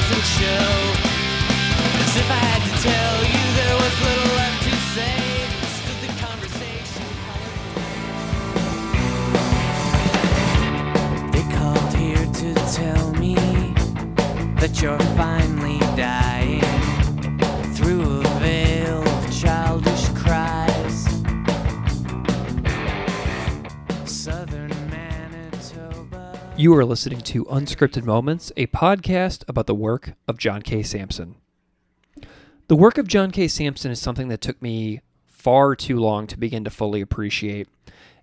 doesn't show. As if I had to tell you there was little left to say. Stood the conversation. They called here to tell me that you're finally dying through a veil of childish cries. Southern Manitoba. You are listening to Unscripted Moments, a podcast about the work of John K. Samson. The work of John K. Samson is something that took me far too long to begin to fully appreciate.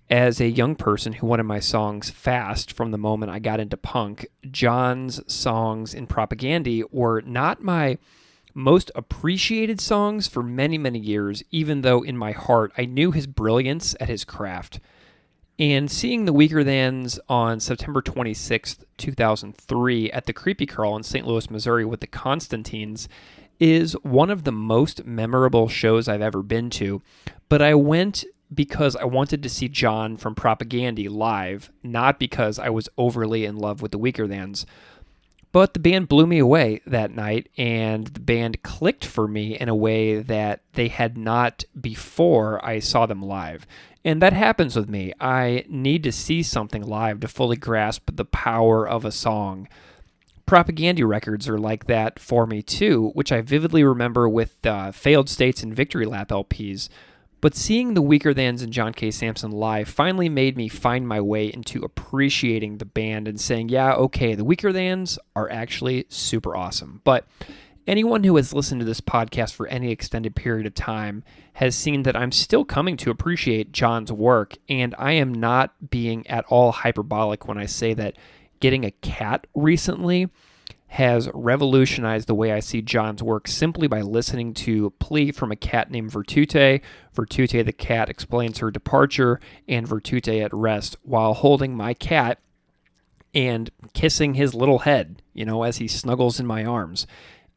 As a young person who wanted my songs fast from the moment I got into punk, John's songs in Propagandhi were not my most appreciated songs for many, many years, even though in my heart I knew his brilliance at his craft. And seeing the Weakerthans on September 26th, 2003 at the Creepy Curl in St. Louis, Missouri with the Constantines is one of the most memorable shows I've ever been to. But I went because I wanted to see John from Propagandhi live, not because I was overly in love with the Weakerthans. But the band blew me away that night, and the band clicked for me in a way that they had not before I saw them live. And that happens with me. I need to see something live to fully grasp the power of a song. Propagandhi records are like that for me too, which I vividly remember with Failed States and Victory Lap LPs. But seeing the Weakerthans and John K. Samson live finally made me find my way into appreciating the band and saying, yeah, okay, the Weakerthans are actually super awesome. But anyone who has listened to this podcast for any extended period of time has seen that I'm still coming to appreciate John's work, and I am not being at all hyperbolic when I say that getting a cat recently has revolutionized the way I see John's work simply by listening to Plea from a cat named Virtute. Virtute the cat explains her departure and Virtute at rest while holding my cat and kissing his little head, as he snuggles in my arms.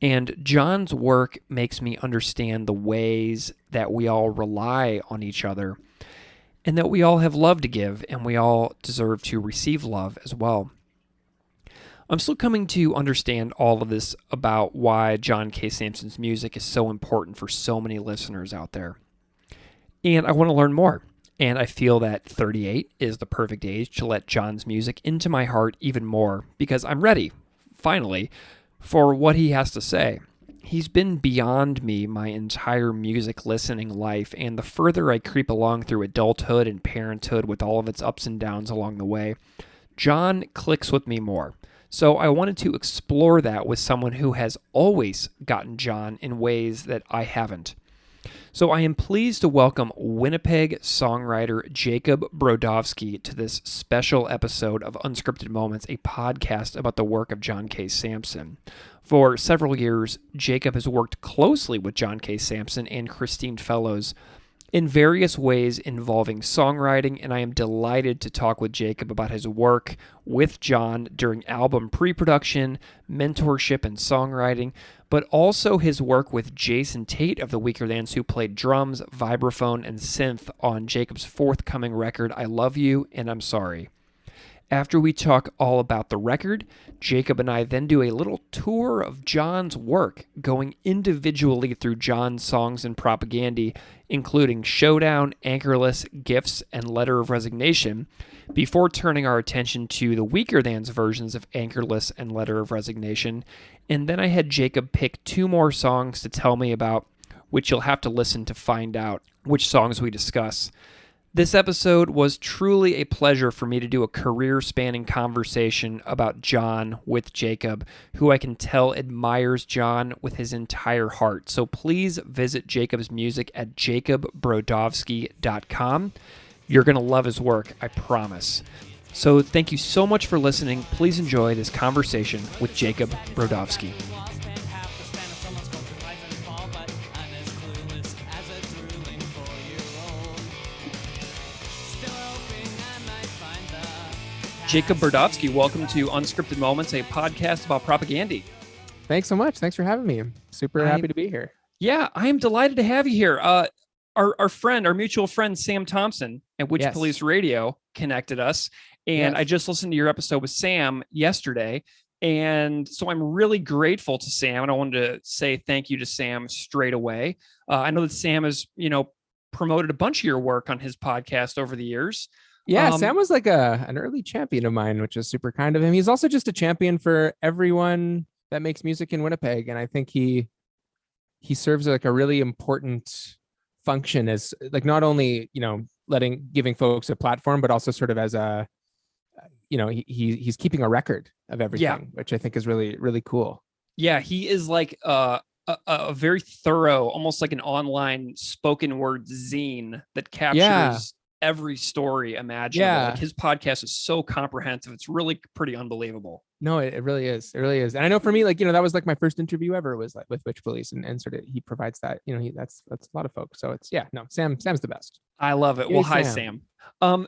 And John's work makes me understand the ways that we all rely on each other and that we all have love to give and we all deserve to receive love as well. I'm still coming to understand all of this about why John K. Samson's music is so important for so many listeners out there. And I want to learn more. And I feel that 38 is the perfect age to let John's music into my heart even more because I'm ready, finally, for what he has to say. He's been beyond me my entire music listening life, and the further I creep along through adulthood and parenthood with all of its ups and downs along the way, John clicks with me more. So I wanted to explore that with someone who has always gotten John in ways that I haven't. So I am pleased to welcome Winnipeg songwriter Jacob Brodovsky to this special episode of Unscripted Moments, a podcast about the work of John K. Samson. For several years, Jacob has worked closely with John K. Samson and Christine Fellows in various ways involving songwriting, and I am delighted to talk with Jacob about his work with John during album pre-production, mentorship, and songwriting, but also his work with Jason Tate of the Weakerthans, who played drums, vibraphone, and synth on Jacob's forthcoming record, I Love You and I'm Sorry. After we talk all about the record, Jacob and I then do a little tour of John's work, going individually through John's songs and Propagandhi, including Showdown, Anchorless, Gifts, and Letter of Resignation, before turning our attention to the Weakerthans versions of Anchorless and Letter of Resignation. And then I had Jacob pick two more songs to tell me about, which you'll have to listen to find out which songs we discuss. This episode was truly a pleasure for me to do a career-spanning conversation about John with Jacob, who I can tell admires John with his entire heart. So please visit Jacob's music at jacobbrodovsky.com. You're going to love his work, I promise. So thank you so much for listening. Please enjoy this conversation with Jacob Brodovsky. Jacob Brodovsky, welcome to Unscripted Moments, a podcast about Propagandhi. Thanks so much. Thanks for having me. I'm super happy to be here. Yeah, I am delighted to have you here. Our mutual friend, Sam Thompson at Witch Police Radio connected us. And I just listened to your episode with Sam yesterday. And so I'm really grateful to Sam, and I wanted to say thank you to Sam straight away. I know that Sam has, promoted a bunch of your work on his podcast over the years. Yeah, Sam was like an early champion of mine, which is super kind of him. He's also just a champion for everyone that makes music in Winnipeg, and I think he serves like a really important function as like not only giving folks a platform, but also sort of as a he's keeping a record of everything, which I think is really, really cool. Yeah, he is like a very thorough, almost like an online spoken word zine that captures every story imaginable. Yeah. Like his podcast is so comprehensive. It's really pretty unbelievable. No, it really is. It really is. And I know for me, like, that was like my first interview ever was like with Witch Police, and sort of he provides that, that's a lot of folks. So it's, Sam's the best. I love it. Well, hi, Sam.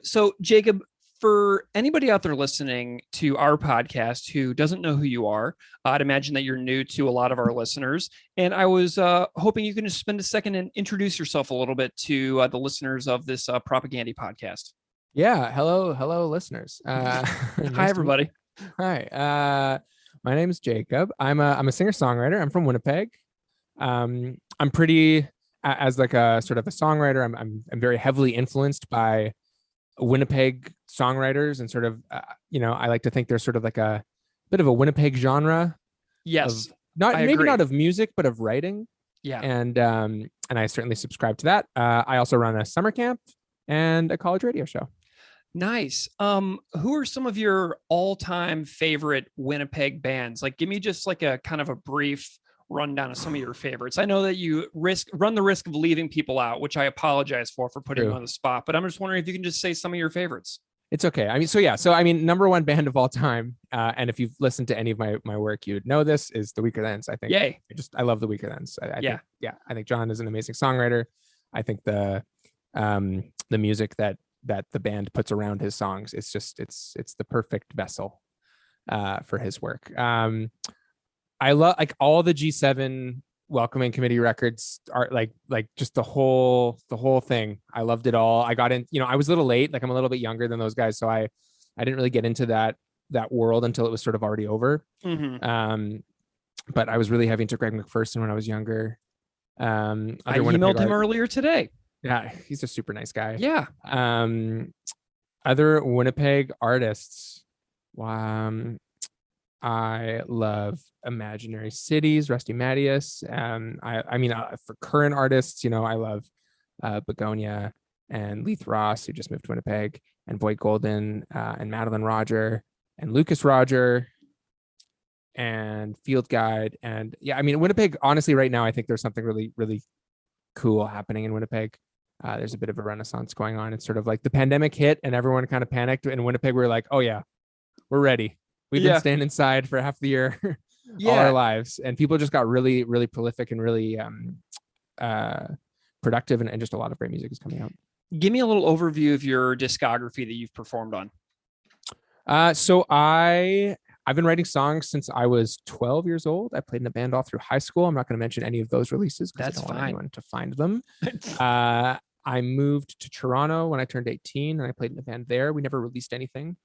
So Jacob, for anybody out there listening to our podcast who doesn't know who you are, I'd imagine that you're new to a lot of our listeners. And I was hoping you can just spend a second and introduce yourself a little bit to the listeners of this Propagandhi podcast. Yeah. Hello, listeners. Hi, everybody. Hi. My name is Jacob. I'm a singer-songwriter. I'm from Winnipeg. I'm pretty, as like a sort of a songwriter, I'm very heavily influenced by Winnipeg songwriters, and sort of I like to think there's sort of like a bit of a Winnipeg genre. Yes. Not of music, but of writing. Yeah. And I certainly subscribe to that. I also run a summer camp and a college radio show. Nice. Who are some of your all-time favorite Winnipeg bands? Like, give me just like a kind of a brief rundown of some of your favorites. I know that you run the risk of leaving people out, which I apologize for putting you on the spot, but I'm just wondering if you can just say some of your favorites. It's okay. Number one band of all time, and if you've listened to any of my work, you'd know this, is the Weakerthans. I think. Yay! I love the Weakerthans. I think John is an amazing songwriter. I think the music that the band puts around his songs, it's the perfect vessel for his work. I love like all the G7 welcoming committee records are like just the whole thing. I loved it all. I got in, I was a little late, like I'm a little bit younger than those guys. So I didn't really get into that world until it was sort of already over. Mm-hmm. But I was really heavy into Greg McPherson when I was younger. I emailed him earlier today. Yeah. He's a super nice guy. Yeah. Other Winnipeg artists. I love Imaginary Cities, Rusty Mattias. For current artists, I love Begonia and Leith Ross, who just moved to Winnipeg, and Boyd Golden, and Madeline Roger, and Lucas Roger, and Field Guide. And Winnipeg, honestly, right now, I think there's something really, really cool happening in Winnipeg. There's a bit of a renaissance going on. It's sort of like the pandemic hit and everyone kind of panicked. In Winnipeg, we were like, oh yeah, we're ready. We've been staying inside for half the year, all our lives, and people just got really, really prolific and really productive, and just a lot of great music is coming out. Give me a little overview of your discography that you've performed on. So I've been writing songs since I was 12 years old. I played in a band all through high school. I'm not going to mention any of those releases because I don't want anyone to find them. I moved to Toronto when I turned 18, and I played in a band there. We never released anything.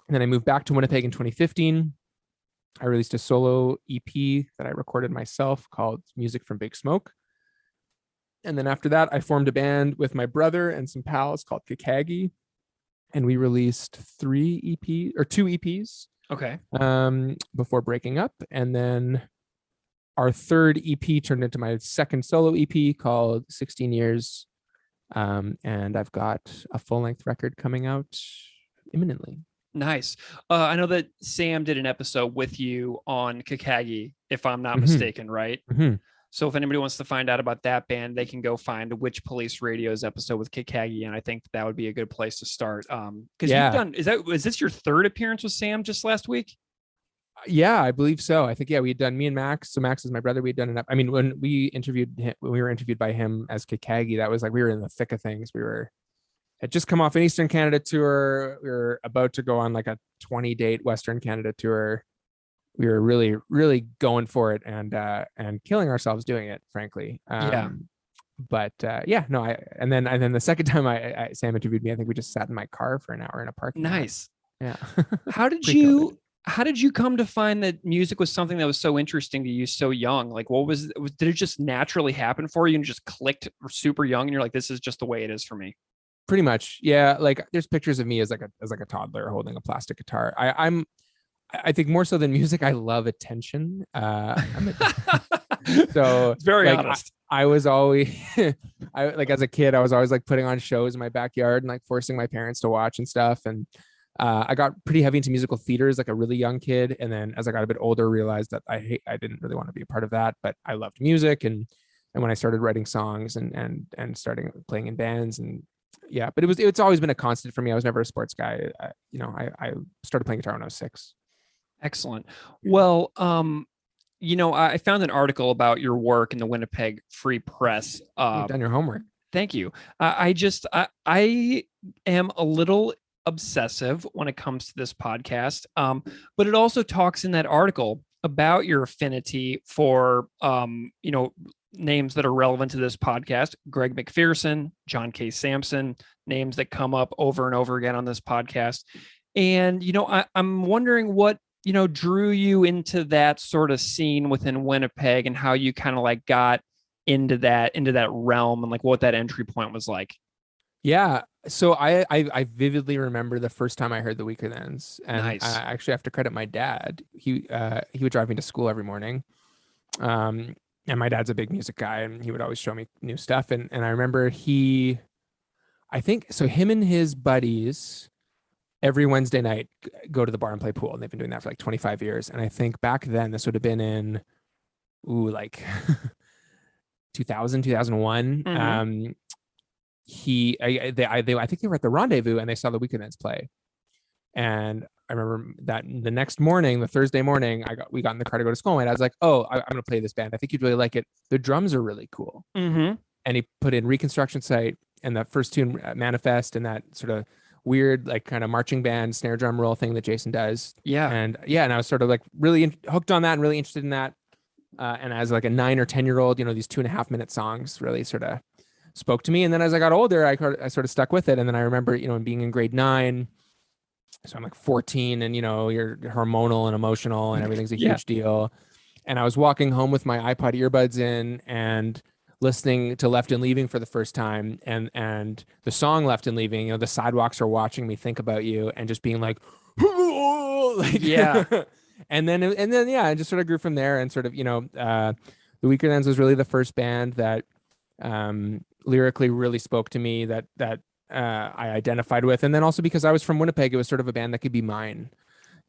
And then I moved back to Winnipeg in 2015. I released a solo EP that I recorded myself called Music from Big Smoke. And then after that, I formed a band with my brother and some pals called Kakagi. And we released 2 EPs. Okay. Before breaking up. And then our third EP turned into my second solo EP called 16 Years. And I've got a full-length record coming out imminently. Nice. I know that Sam did an episode with you on Kakagi, if I'm not mistaken, right? Mm-hmm. So if anybody wants to find out about that band, they can go find the Witch Police Radio's episode with Kakagi, and I think that would be a good place to start. Because you've done, is this your third appearance with Sam just last week? Yeah, I believe so. I think we had done me and Max. So Max is my brother. We had done when we were interviewed by him as Kakagi, that was like we were in the thick of things. Had just come off an Eastern Canada tour. We were about to go on like a 20-date Western Canada tour. We were really, really going for it and killing ourselves doing it, frankly. And then the second time Sam interviewed me, I think we just sat in my car for an hour in a parking lot. Nice. Yeah. How did how did you come to find that music was something that was so interesting to you so young? Like, did it just naturally happen for you and just clicked super young? And you're like, this is just the way it is for me. Pretty much. Yeah. Like there's pictures of me as like a toddler holding a plastic guitar. I think more so than music, I love attention. So It's very like honest. I was always I like as a kid, I was always like putting on shows in my backyard and like forcing my parents to watch and stuff. And I got pretty heavy into musical theater as like a really young kid. And then as I got a bit older, realized that I didn't really want to be a part of that, but I loved music. And when I started writing songs and starting playing in bands and yeah, but it's always been a constant for me. I was never a sports guy. I started playing guitar when I was 6. Excellent. Well, I found an article about your work in the Winnipeg Free Press. You've done your homework. Thank you. I am a little obsessive when it comes to this podcast, but it also talks in that article about your affinity for, names that are relevant to this podcast: Greg McPherson, John K. Samson, names that come up over and over again on this podcast. And, I'm wondering what, drew you into that sort of scene within Winnipeg and how you kind of like got into that realm and like what that entry point was like. Yeah. So I vividly remember the first time I heard the Weakerthans, and Nice. I actually have to credit my dad. He would drive me to school every morning. And my dad's a big music guy, and he would always show me new stuff. And I remember him and his buddies every Wednesday night go to the bar and play pool. And they've been doing that for like 25 years. And I think back then this would have been in, like 2000, 2001. Mm-hmm. I think they were at the Rendezvous and they saw the Weakerthans play. And I remember that the next morning, the Thursday morning, we got in the car to go to school. And I was like, oh, I'm going to play this band. I think you'd really like it. The drums are really cool. Mm-hmm. And he put in Reconstruction Site and the first tune, Manifest, and that sort of weird, like kind of marching band snare drum roll thing that Jason does. Yeah. And I was sort of like really hooked on that and really interested in that. And as like a 9 or 10-year-old, these 2.5-minute songs really sort of spoke to me. And then as I got older, I sort of stuck with it. And then I remember, being in grade 9, so I'm like 14, and you're hormonal and emotional and everything's a huge deal. And I was walking home with my iPod earbuds in and listening to Left and Leaving for the first time, and the song Left and Leaving, the sidewalks are watching me think about you, and just being like, yeah. and then I just sort of grew from there, and sort of the Weakerthans was really the first band that lyrically really spoke to me, that I identified with. And then also because I was from Winnipeg, it was sort of a band that could be mine.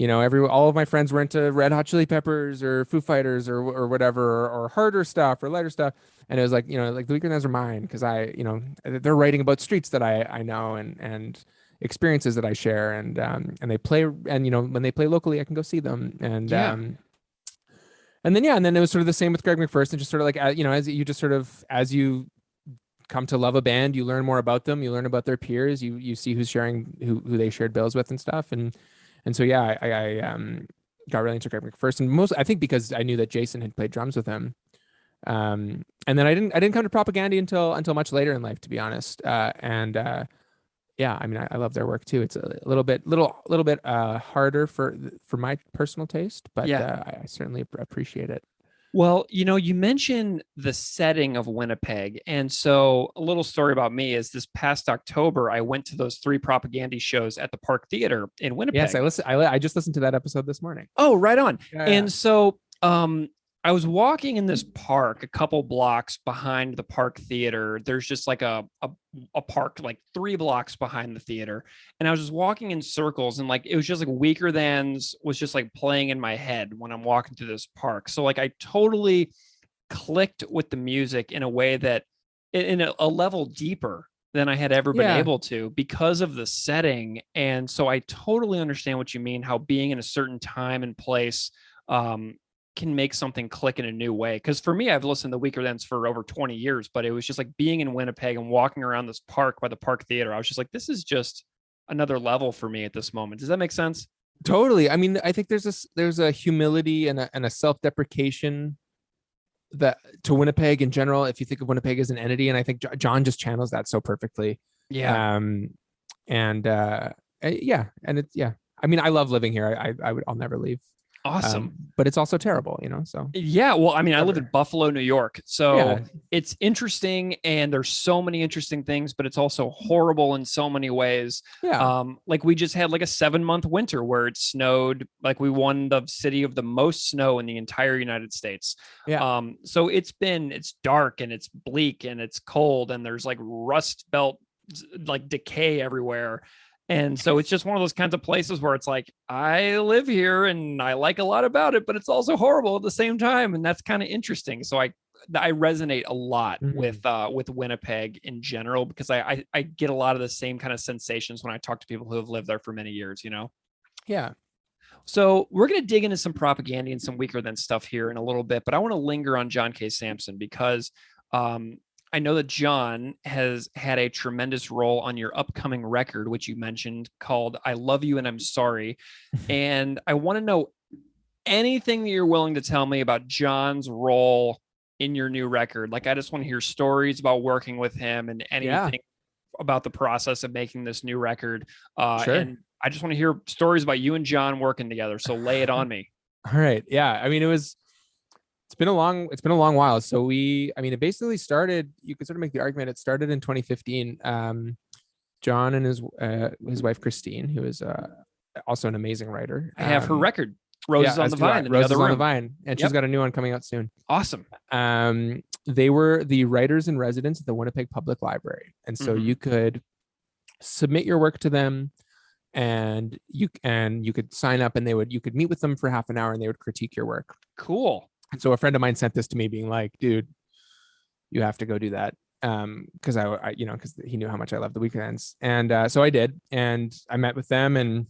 All of my friends were into Red Hot Chili Peppers or Foo Fighters or whatever, or harder stuff or lighter stuff. And it was like, like the Weakerthans are mine because they're writing about streets that I know and experiences that I share, and they play, and when they play locally, I can go see them. And and then it was sort of the same with Greg McPherson, just sort of like, as you come to love a band, you learn more about them, you learn about their peers, you see who's sharing, who they shared bills with and stuff. And so, I got really into Greg McPherson, I think because I knew that Jason had played drums with him. And then I didn't come to Propagandhi until much later in life, to be honest. I love their work too. It's a little bit harder for my personal taste, but I certainly appreciate it. Well, you mentioned the setting of Winnipeg. And so a little story about me is this past October, I went to those 3 Propagandhi shows at the Park Theater in Winnipeg. Yes, I just listened to that episode this morning. Oh, right on. Yeah. And so I was walking in this park a couple blocks behind the Park Theater. There's just like a park like 3 blocks behind the theater. And I was just walking in circles, and like it was just like Weakerthans was just like playing in my head when I'm walking through this park. So like I totally clicked with the music in a way that in a level deeper than I had ever been able to because of the setting. And so I totally understand what you mean, how being in a certain time and place can make something click in a new way. Because for me, I've listened to Weakerthans for over 20 years, but it was just like being in Winnipeg and walking around this park by the Park Theater. I was just like, this is just another level for me at this moment. Does that make sense? Totally. I mean, I think there's a humility and a self-deprecation that to Winnipeg in general, if you think of Winnipeg as an entity, and I think John just channels that so perfectly. Yeah. And it's I mean, I love living here. I'll never leave. Awesome. But it's also terrible, so. Yeah, well, I mean, I live in Buffalo, New York, so Yeah. it's interesting, and there's so many interesting things, but it's also horrible in so many ways. Yeah. Like we just had like a 7-month winter where it snowed. Like we won the city of the most snow in the entire United States. Yeah. So it's dark and it's bleak and it's cold and there's like rust belt, like decay everywhere. And so it's just one of those kinds of places where it's like, I live here and I like a lot about it, but it's also horrible at the same time. And that's kind of interesting. So I resonate a lot with Winnipeg in general, because I get a lot of the same kind of sensations when I talk to people who have lived there for many years, Yeah. So we're going to dig into some Propagandhi and some Weakerthans stuff here in a little bit, but I want to linger on John K. Samson because I know that John has had a tremendous role on your upcoming record, which you mentioned, called I Love You and I'm Sorry. And I want to know anything that you're willing to tell me about John's role in your new record. Like, I just want to hear stories about working with him and anything about the process of making this new record. Sure. And I just want to hear stories about you and John working together. So lay it on me. All right. Yeah. I mean, it's been a long while. So it basically started, you could sort of make the argument, it started in 2015. John and his wife, Christine, who is also an amazing writer. I have her record, Roses on the Vine. Roses on the Vine. And she's got a new one coming out soon. Awesome. They were the writers in residence at the Winnipeg Public Library. And so you could submit your work to them, and you could sign up, and you could meet with them for half an hour and they would critique your work. Cool. And so a friend of mine sent this to me being like, dude, you have to go do that. Cause cause he knew how much I love the Weakerthans. And so I did, and I met with them, and,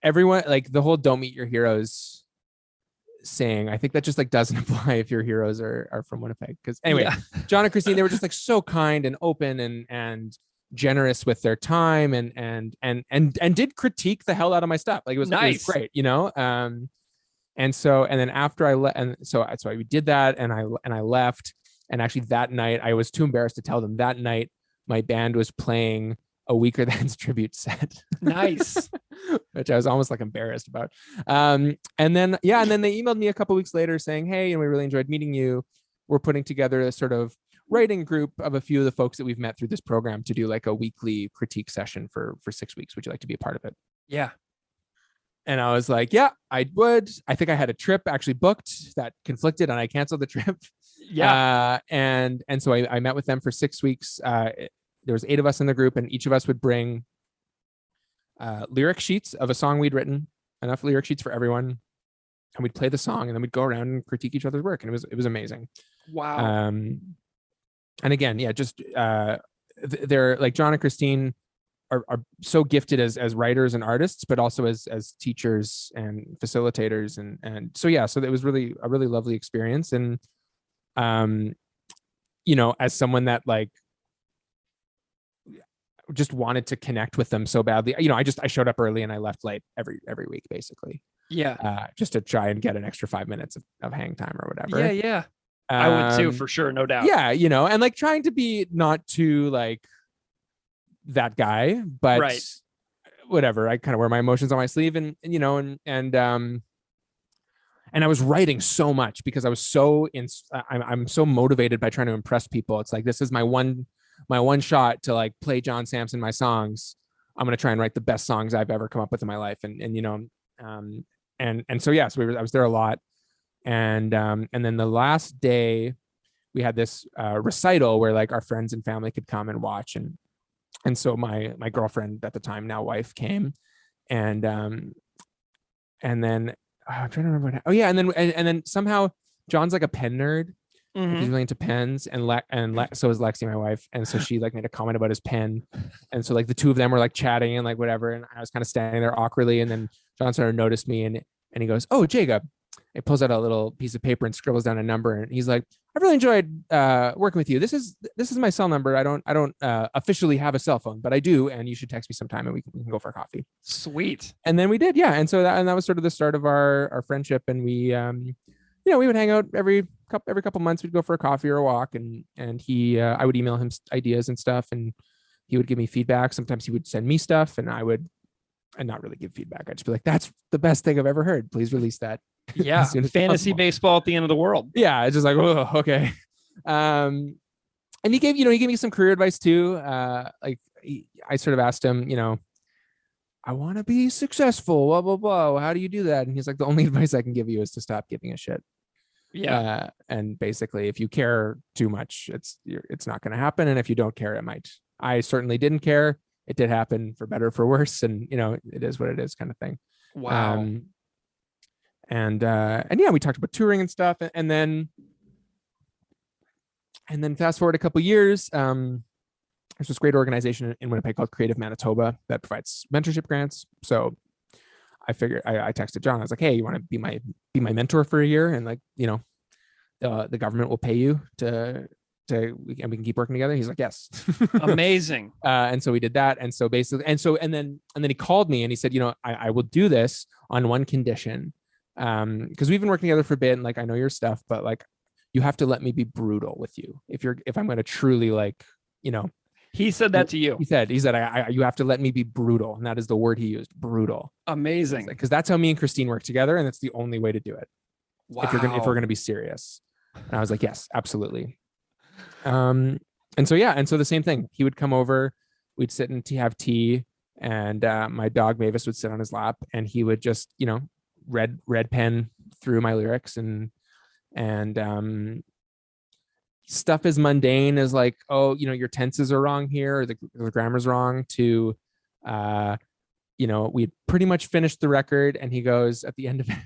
everyone, like the whole don't meet your heroes saying, I think that just like doesn't apply if your heroes are from Winnipeg. Cause anyway, John and Christine, they were just like so kind and open and generous with their time and did critique the hell out of my stuff. Like it was great, And then after I left, and so we did that, and I left, and actually that night I was too embarrassed to tell them. That night my band was playing a Weakerthans tribute set. Nice. Which I was almost like embarrassed about. And then they emailed me a couple weeks later saying, hey, we really enjoyed meeting you. We're putting together a sort of writing group of a few of the folks that we've met through this program to do like a weekly critique session for 6 weeks. Would you like to be a part of it? Yeah. And I was like, yeah, I would. I think I had a trip actually booked that conflicted, and I canceled the trip. Yeah. And so I met with them for 6 weeks. There was 8 of us in the group, and each of us would bring lyric sheets of a song we'd written, enough lyric sheets for everyone. And we'd play the song, and then we'd go around and critique each other's work. And it was amazing. Wow. And again, they're like John and Christine are so gifted as writers and artists, but also as teachers and facilitators. And so it was really a really lovely experience. And, as someone that like just wanted to connect with them so badly, I showed up early and I left late every week, basically. Yeah. Just to try and get an extra 5 minutes of hang time or whatever. Yeah. I would too, for sure. No doubt. Yeah. And like trying to be not too like that guy, but whatever. I kind of wear my emotions on my sleeve, and I was writing so much because I was I'm so motivated by trying to impress people. It's like, this is my one shot to like play John Samson my songs. I'm going to try and write the best songs I've ever come up with in my life. So I was there a lot. And then the last day we had this recital where like our friends and family could come and watch. And so my girlfriend at the time, now wife, came, and then I'm trying to remember what. Oh yeah, and then somehow John's like a pen nerd. Mm-hmm. He's really into pens, and so is Lexi, my wife, and so she like made a comment about his pen, and so like the two of them were like chatting and like whatever, and I was kind of standing there awkwardly, and then John sort of noticed me, and he goes, "Oh, Jacob." He pulls out a little piece of paper and scribbles down a number, and he's like, "I've really enjoyed working with you. This is my cell number. I don't officially have a cell phone, but I do, and you should text me sometime, and we can go for a coffee." Sweet. And then we did, yeah. And so that was sort of the start of our friendship, and we we would hang out every couple months. We'd go for a coffee or a walk, and I would email him ideas and stuff, and he would give me feedback. Sometimes he would send me stuff, and I would and not really give feedback. I'd just be like, that's the best thing I've ever heard. Please release that. Yeah. as soon as Fantasy possible. baseball at the end of the world. Yeah. It's just like, oh, okay. And he gave me some career advice too. I sort of asked him, I want to be successful, blah, blah, blah. How do you do that? And he's like, the only advice I can give you is to stop giving a shit. Yeah. And basically, if you care too much, it's not going to happen. And if you don't care, it might. I certainly didn't care. It did happen, for better, for worse. And, it is what it is, kind of thing. Wow. And yeah, we talked about touring and stuff. And then fast forward a couple of years, there's this great organization in Winnipeg called Creative Manitoba that provides mentorship grants. So I figured, I texted John. I was like, hey, you want to be my mentor for a year? And like, the government will pay you and we can keep working together. He's like, yes. Amazing. And so we did that. And so basically, and then he called me and he said, I will do this on one condition. Because we've been working together for a bit, and like, I know your stuff, but like, you have to let me be brutal with you. If I'm going to truly, like, He said that to you. He said, you have to let me be brutal. And that is the word he used, brutal. Amazing. Because that's how me and Christine work together. And that's the only way to do it. Wow. If we're going to be serious. And I was like, yes, absolutely. And so the same thing. He would come over, we'd sit and have tea, and my dog Mavis would sit on his lap, and he would just, red pen through my lyrics and stuff as mundane as like, oh, your tenses are wrong here, or the grammar's wrong, to we'd pretty much finished the record, and he goes at the end of it,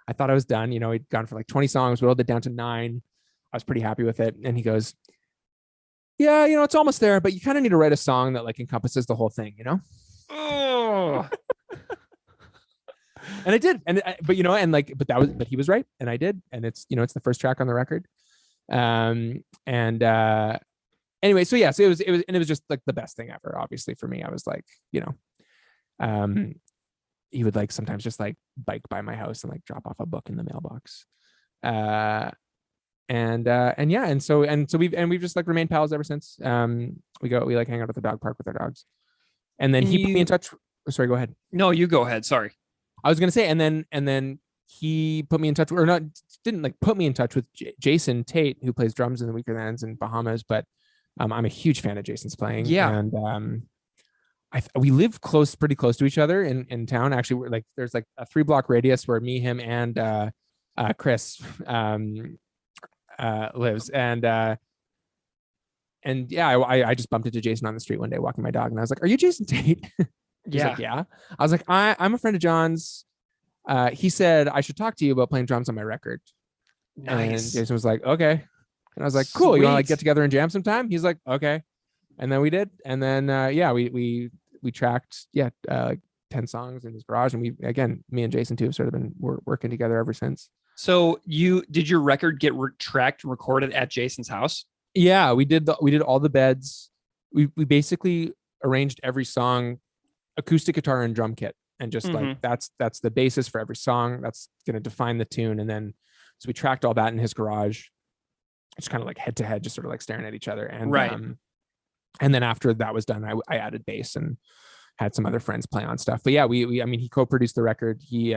I thought I was done. He'd gone for like 20 songs, whittled it down to 9. I was pretty happy with it. And he goes, yeah, it's almost there, but you kind of need to write a song that like encompasses the whole thing, Oh. And I did. But he was right. And I did. And it's the first track on the record. Anyway, so yeah, so it was just like the best thing ever, obviously, for me. I was like, he would like sometimes just like bike by my house and like drop off a book in the mailbox. So we've just like remained pals ever since. We like hang out at the dog park with our dogs. And then he put me in touch. Oh, sorry, go ahead. No, you go ahead. Sorry. I was gonna say, and then he put me in touch, or not, didn't like put me in touch with Jason Tate, who plays drums in the Weakerthans in Bahamas. But I'm a huge fan of Jason's playing. Yeah. And we live pretty close to each other in town. Actually, we're like, there's like a 3-block radius where me, him, and Chris lives. And yeah, I just bumped into Jason on the street one day walking my dog, and I was like, are you Jason Tate? He's Yeah. like, yeah. I was like, I'm a friend of John's. He said I should talk to you about playing drums on my record. Nice. And Jason was like, okay. And I was like, cool. You want to like Sweet. get together and jam sometime? He's like, okay. And then we did. And then we tracked like 10 songs in his garage, and me and Jason too have sort of been working together ever since. So did your record get tracked and recorded at Jason's house? Yeah, we did all the beds. We basically arranged every song, acoustic guitar and drum kit, and just like that's the basis for every song. That's going to define the tune. And then so we tracked all that in his garage, just kind of like head to head, just sort of like staring at each other. And right. And then after that was done, I added bass and had some other friends play on stuff. But yeah, he co-produced the record. He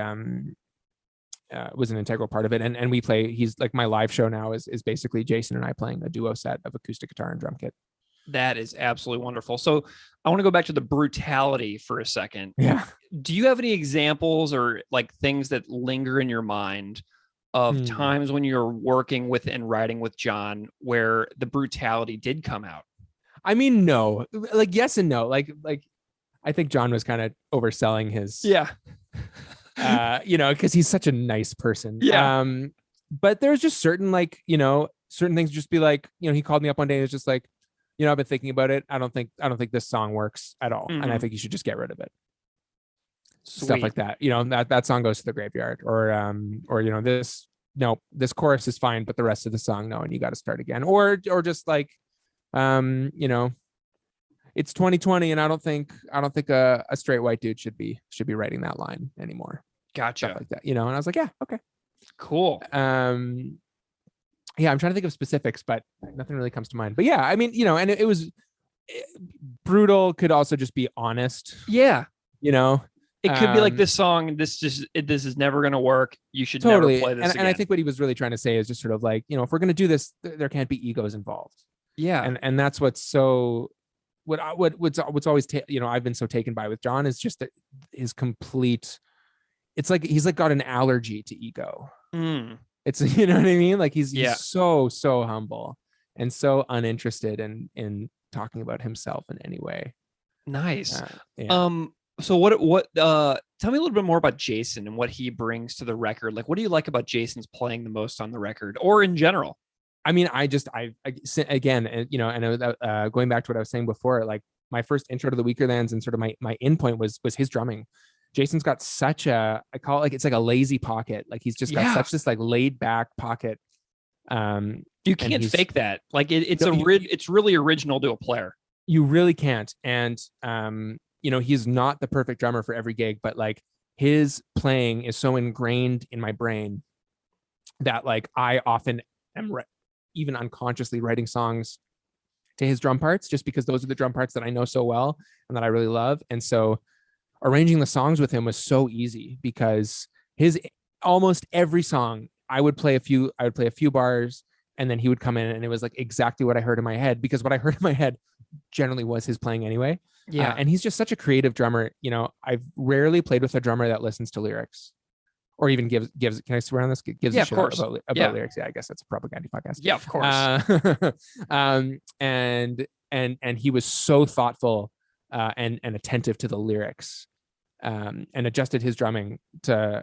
was an integral part of it. And we play, he's like, my live show now is basically Jason and I playing a duo set of acoustic guitar and drum kit. That is absolutely wonderful. So I want to go back to the brutality for a second. Yeah. Do you have any examples or like things that linger in your mind of times when you're working with and writing with John where the brutality did come out? I mean, no, like yes and no. Like I think John was kind of overselling his, because he's such a nice person. Yeah. But there's just certain certain things just be like, he called me up one day and was just like, I've been thinking about it. I don't think this song works at all. And I think you should just get rid of it. Sweet. Stuff like that. That song goes to the graveyard, or this chorus is fine, but the rest of the song, no, and you got to start again. Or just like, it's 2020 and I don't think a straight white dude should be writing that line anymore. Gotcha. Stuff like that, and I was like, yeah, okay. Cool. Yeah, I'm trying to think of specifics, but nothing really comes to mind. But yeah, I mean, and it was brutal, could also just be honest. Yeah. It could be like this song. This is never going to work. You should totally. never play this again. And I think what he was really trying to say is just sort of like, if we're going to do this, there can't be egos involved. Yeah. And that's what's so, what's always, I've been so taken by with John is just that his complete, it's like, he's like got an allergy to ego. It's, you know what I mean? Like he's so humble and so uninterested in talking about himself in any way. Nice. So what tell me a little bit more about Jason and what he brings to the record. Like, what do you like about Jason's playing the most on the record or in general? I mean, again, and going back to what I was saying before, like my first intro to the Weakerthans and sort of my in point was his drumming. Jason's got such I call it like, it's like a lazy pocket. Like he's just got such this like laid back pocket. You can't fake that. Like it's really original to a player. You really can't. And, he's not the perfect drummer for every gig, but like his playing is so ingrained in my brain that like I often am even unconsciously writing songs to his drum parts, just because those are the drum parts that I know so well and that I really love. And so arranging the songs with him was so easy because his almost every song I would play a few bars and then he would come in and it was like exactly what I heard in my head, because what I heard in my head generally was his playing anyway. Yeah. And he's just such a creative drummer. I've rarely played with a drummer that listens to lyrics or even gives, can I swear on this? Gives a shit about lyrics. Yeah, I guess that's a Propagandhi podcast. Yeah, of course. And he was so thoughtful and attentive to the lyrics and adjusted his drumming to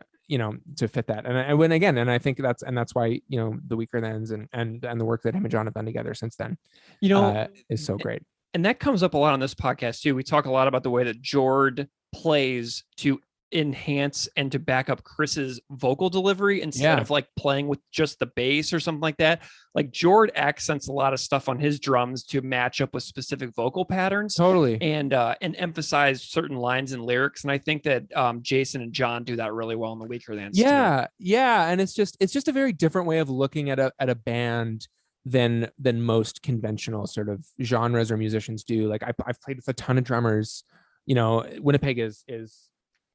fit that. And I think that's why, the Weakerthans and the work that him and John have done together since then, is so great. And that comes up a lot on this podcast too. We talk a lot about the way that Jord plays to enhance and to back up Chris's vocal delivery instead of like playing with just the bass or something like that. Like Jord accents a lot of stuff on his drums to match up with specific vocal patterns. Totally. And emphasize certain lines and lyrics. And I think that Jason and John do that really well in the Weakerthans. Yeah. Yeah. And it's just a very different way of looking at a band than most conventional sort of genres or musicians do. Like I've played with a ton of drummers. Winnipeg is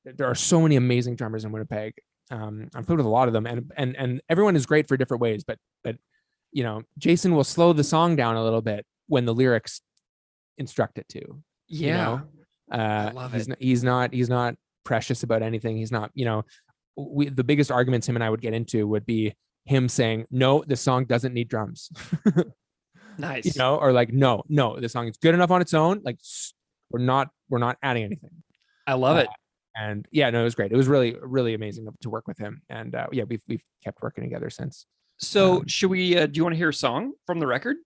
there are so many amazing drummers in Winnipeg. I've played with a lot of them, and everyone is great for different ways. But Jason will slow the song down a little bit when the lyrics instruct it to. Yeah, I love it. He's not precious about anything. He's not. The biggest arguments him and I would get into would be him saying, "No, this song doesn't need drums." Nice. Or like, no, this song is good enough on its own. Like, we're not adding anything. I love it. And it was great. It was really, really amazing to work with him. And we've kept working together since. So should we, do you want to hear a song from the record?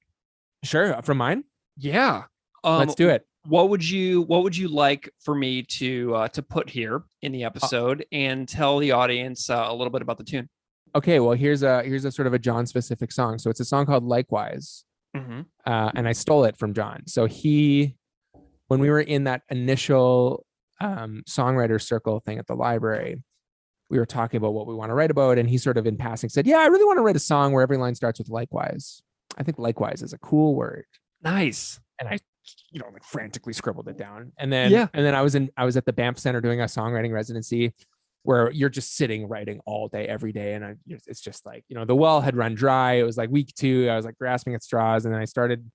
Sure. From mine? Yeah. Let's do it. What would you like for me to put here in the episode and tell the audience a little bit about the tune? Okay. Well, here's a sort of a John specific song. So it's a song called Likewise. Mm-hmm. And I stole it from John. So when we were in that initial songwriter circle thing at the library, we were talking about what we want to write about, and he sort of in passing said, I really want to write a song where every line starts with likewise. I think likewise is a cool word. Nice. And I like frantically scribbled it down, and then I was at the Banff Center doing a songwriting residency where you're just sitting writing all day every day, and it's just like, the well had run dry. It was like week 2. I was like grasping at straws, and then I started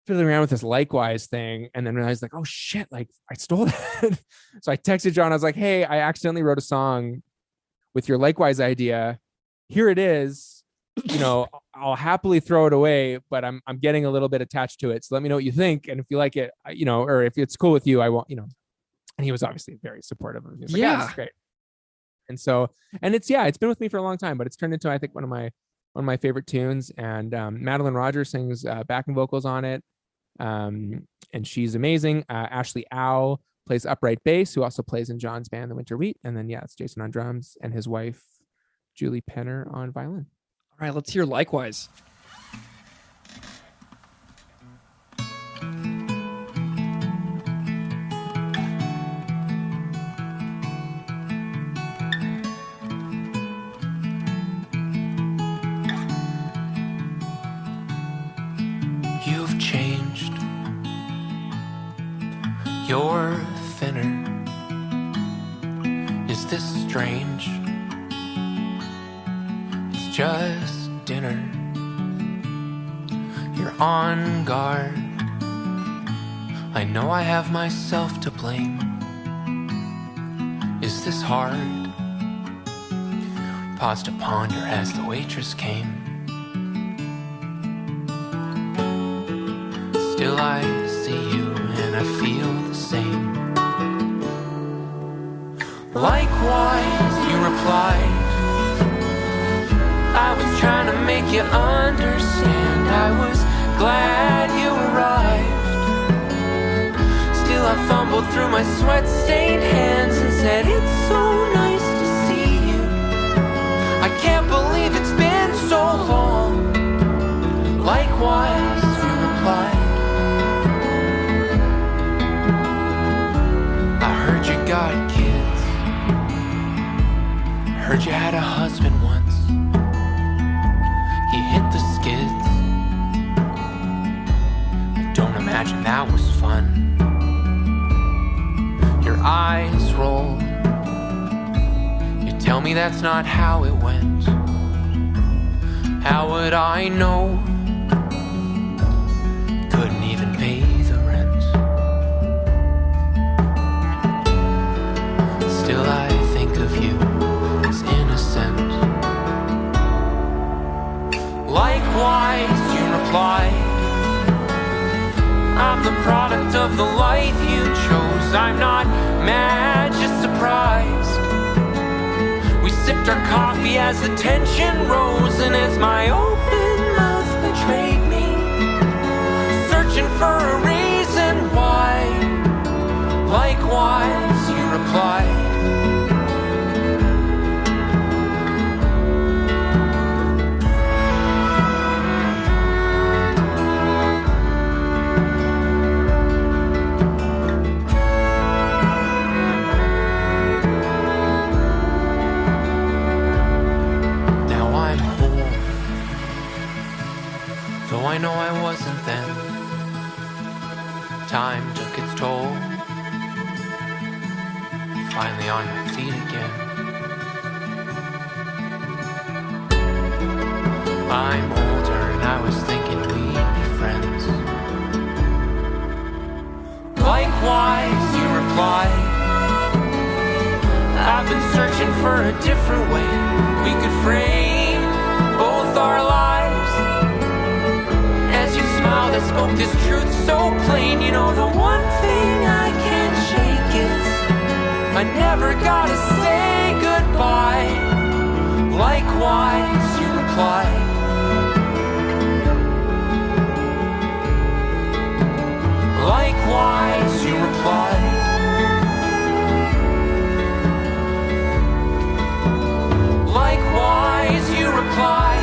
fiddling around with this likewise thing, and then realized like, oh shit, like I stole that. So I texted John. I was like, hey, I accidentally wrote a song with your likewise idea. Here it is. I'll happily throw it away, but I'm getting a little bit attached to it. So let me know what you think. And if you like it, or if it's cool with you, I won't, and he was obviously very supportive of it. He was like, yeah, that's great. And so, and it's been with me for a long time, but it's turned into, I think, one of my favorite tunes. And Madeline Rogers sings backing vocals on it. And she's amazing. Ashley Au plays upright bass, who also plays in John's band, The Winter Wheat. And then, it's Jason on drums and his wife, Julie Penner, on violin. All right, let's hear Likewise. You've changed. You're thinner. this strange? It's just dinner. You're on guard. I know I have myself to blame. Is this hard? We paused to ponder as the waitress came. Still I see you and I feel the same. Likewise, you replied. I was trying to make you understand. I was glad you arrived. Still I fumbled through my sweat-stained hands and said, it's so nice to see you. I can't believe it's been so long. Likewise, you replied. I heard you got kids. Heard you had a husband once. He hit the skids. I don't imagine that was fun. Your eyes roll. You tell me that's not how it went. How would I know? Couldn't even pay the rent. Still I think of you as innocent. Likewise, you reply. I'm the product of the life you chose. I'm not mad, just surprised. We sipped our coffee as the tension rose, and as my open mouth betrayed me, searching for a reason why. Likewise, you replied. I know I wasn't then. Time took its toll. Finally on my feet again. I'm older and I was thinking we'd be friends. Likewise, you replied. I've been searching for a different way we could frame both our lives. As you smiled, I spoke this truth so plain. You know, the one thing I can't shake is I never gotta say goodbye. Likewise, you replied. Likewise, you replied. Likewise, you replied.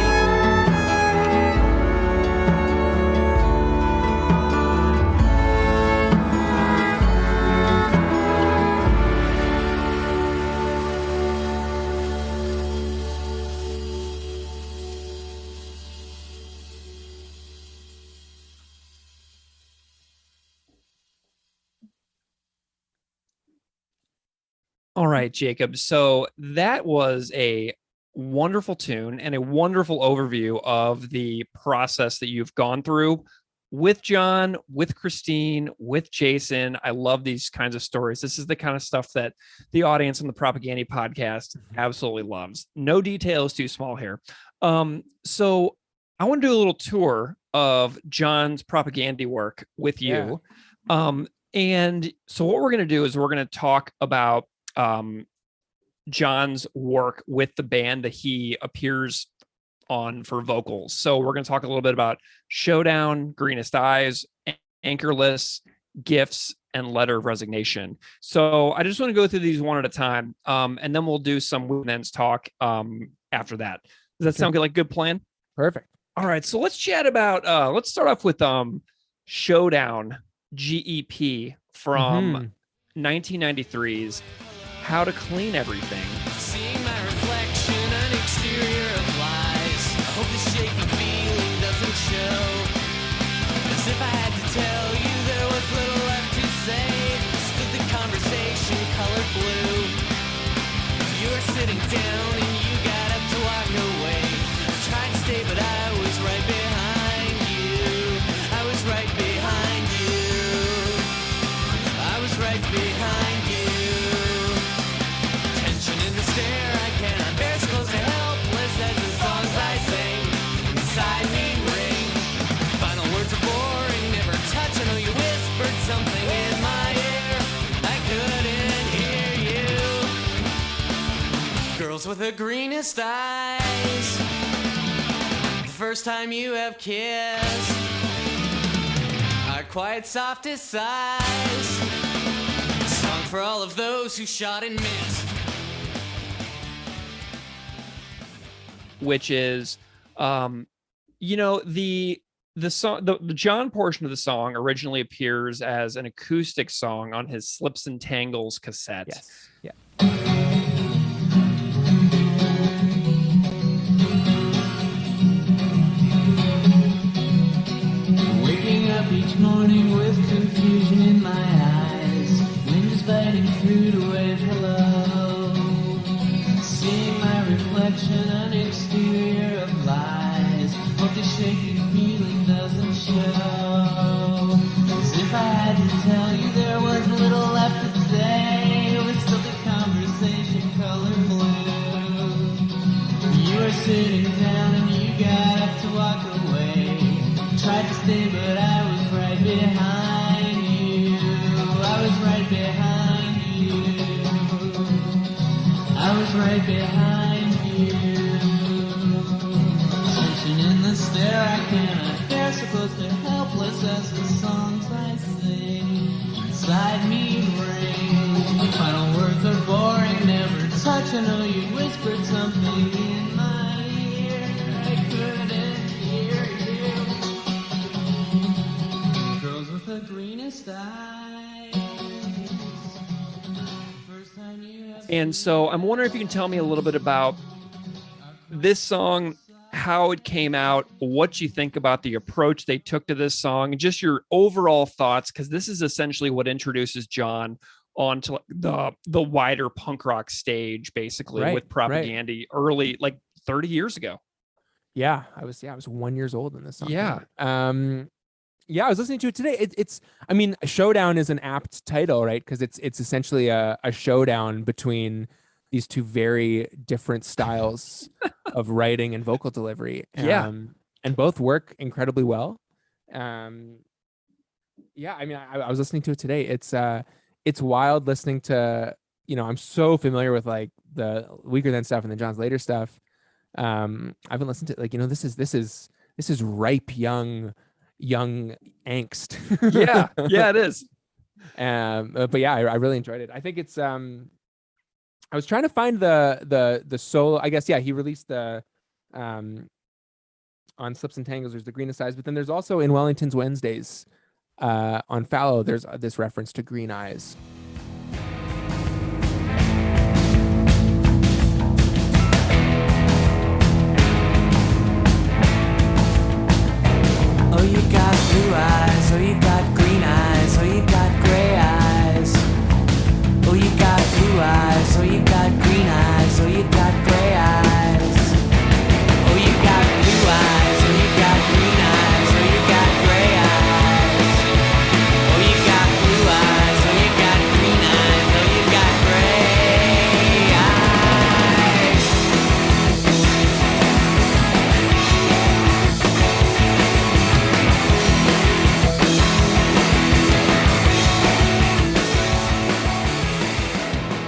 All right, Jacob. So that was a wonderful tune and a wonderful overview of the process that you've gone through with John, with Christine, with Jason. I love these kinds of stories. This is the kind of stuff that the audience on the Propagandhi podcast absolutely loves. No detail is too small here. So I want to do a little tour of John's Propagandhi work with you. Yeah. And so what we're going to do is we're going to talk about John's work with the band that he appears on for vocals. So we're going to talk a little bit about Showdown, Greenest Eyes, Anchorless, Gifts, and Letter of Resignation. So I just want to go through these one at a time, and then we'll do some Weakerthans talk after that. Does that sound like a good plan? Perfect. All right, so let's chat about, let's start off with Showdown, GEP from 1993's How to Clean Everything. Seeing my reflection, an exterior of lies. I hope the shaky feeling doesn't show. As if I had to tell you there was little left to say. Stood the conversation colored blue. were sitting down and you got up to walk away. I tried to stay, but I was right behind you. I was right behind you. I was right behind you. Tension in the stare, I cannot bear, so close to helpless as the songs I sing inside me ring. Final words are boring, never touch. I know you whispered something in my ear. I couldn't hear you. Girls with the greenest eyes, the first time you have kissed, our quiet softest sighs, song for all of those who shot and missed. Which is, the song, the John portion of the song originally appears as an acoustic song on his Slips and Tangles cassette. Yes. Yeah. Waking up each morning with confusion in my eyes, wind is biting through to wave hello, seeing my reflection an exterior of lies, but the shaky feeling doesn't show, as if I had to tell you there was little left to say, it was still the conversation color blue. You were sitting down and you got up to walk away, tried to stay but I was right behind you. I was right behind you. I was right behind you. Tension in the stare, I cannot bear, so close to helpless as the songs I sing inside me ring. Final words are boring, never touch. I know you whispered something in my ear. I couldn't hear you. Girls with the greenest eyes. First time you have And so I'm wondering if you can tell me a little bit about this song, how it came out, what you think about the approach they took to this song, and just your overall thoughts, because this is essentially what introduces John onto the wider punk rock stage, basically, Right, with Propagandhi early, like 30 years ago. Yeah, I was 1 year old when this song Yeah. came out. Yeah, I was listening to it today. I mean, Showdown is an apt title, right? Because it's essentially a showdown between these two very different styles of writing and vocal delivery. Yeah. And both work incredibly well. Yeah, I mean, I was listening to it today. It's wild listening to, I'm so familiar with like the Weakerthans stuff and then John's later stuff. I haven't listened to this is ripe young angst. Yeah, it is. But yeah, I really enjoyed it. I think it's I was trying to find the solo. I guess he released the on Slips and Tangles. There's the greenest eyes, but then there's also in Wellington's Wednesdays on Fallow. There's this reference to green eyes. Oh, you got blue eyes, oh, you got green eyes, oh, you got gray eyes. Oh, you got blue eyes, oh, you got green eyes, oh, you got gray eyes. Oh, you got blue eyes, oh, you got green eyes, oh, you got gray eyes. Oh, you got blue eyes, oh, you got green eyes, oh, you got gray eyes.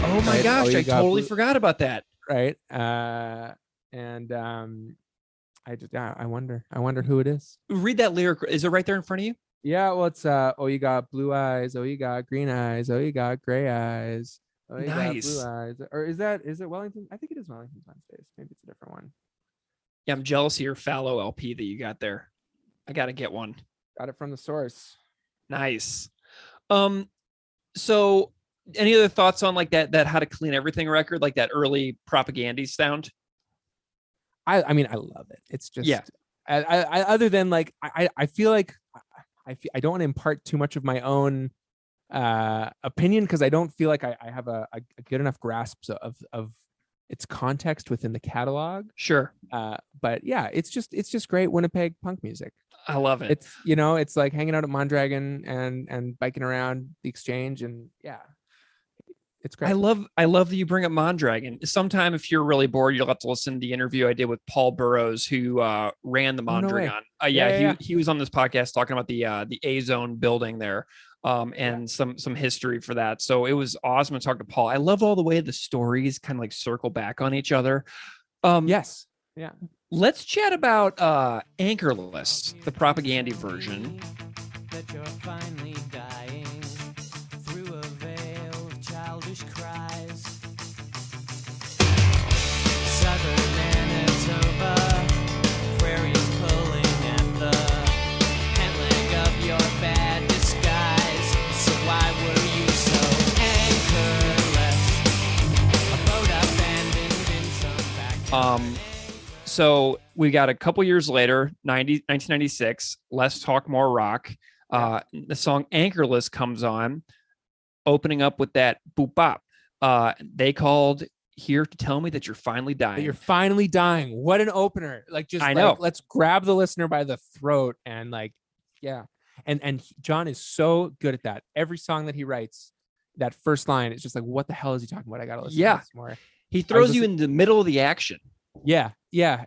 Oh my Right. gosh, Oh, you I got totally blue- forgot about that. Right. I wonder who it is. Read that lyric. Is it right there in front of you? Yeah, well, it's oh, you got blue eyes, oh, you got green eyes, oh, you got gray eyes, oh, you got Nice. blue eyes. Or is it Wellington? I think it is Wellington's Wednesdays. Maybe it's a different one. Yeah, I'm jealous of your Fallow LP that you got there. I got to get one. Got it from the source. Nice. So any other thoughts on like that How to Clean Everything record, like that early Propagandhi sound? I mean, I love it. It's just, Yeah. I other than like, I feel like I don't want to impart too much of my own opinion, because I don't feel like I have a good enough grasp of its context within the catalog. Sure. But yeah, it's just great Winnipeg punk music. I love it. It's, you know, it's like hanging out at Mondragon and biking around the Exchange, and yeah, it's great. I love that you bring up Mondragon. Sometime if you're really bored, you'll have to listen to the interview I did with Paul Burrows, who ran the Mondragon. He was on this podcast talking about the A Zone building there, and some history for that. So it was awesome to talk to Paul. I love all the way the stories kind of like circle back on each other. Yes. Yeah. Let's chat about Anchorless, the Propagandhi version. That you're finally dying through a veil of childish cries. Southern Manitoba, prairies pulling at the pant leg of your bad disguise. So why were you so anchorless? A boat abandoned in some back. So we got a couple years later, 1996, Less Talk, More Rock. The song Anchorless comes on, opening up with that boop bop. They called Here to Tell Me That You're Finally Dying. That you're finally dying. What an opener. Like, just I know. Let's grab the listener by the throat and like, yeah. And John is so good at that. Every song that he writes, that first line, it's just like, what the hell is he talking about? I got to listen to this more. He throws you in the middle of the action. Yeah.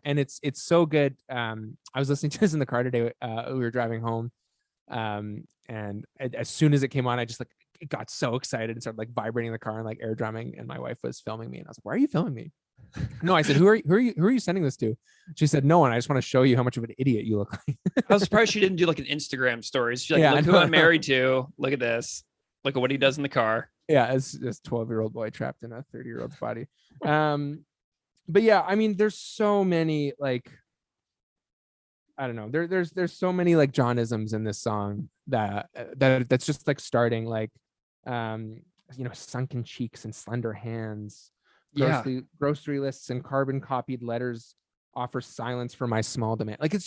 And it's so good. I was listening to this in the car today. We were driving home. And as soon as it came on, I just it got so excited and started like vibrating in the car and like air drumming. And my wife was filming me, and I was like, "Why are you filming me?" No, I said, "Who are you sending this to?" She said, "No one. I just want to show you how much of an idiot you look like." I was surprised she didn't do like an Instagram story. She's like, "Look who I'm married to. Look at this. Look at what he does in the car." Yeah, it's this 12-year-old boy trapped in a 30-year-old's body. But yeah, I mean, there's so many like, I don't know. There's so many like Johnisms in this song that's just like starting like, sunken cheeks and slender hands, grocery lists and carbon copied letters offer silence for my small demand. Like, I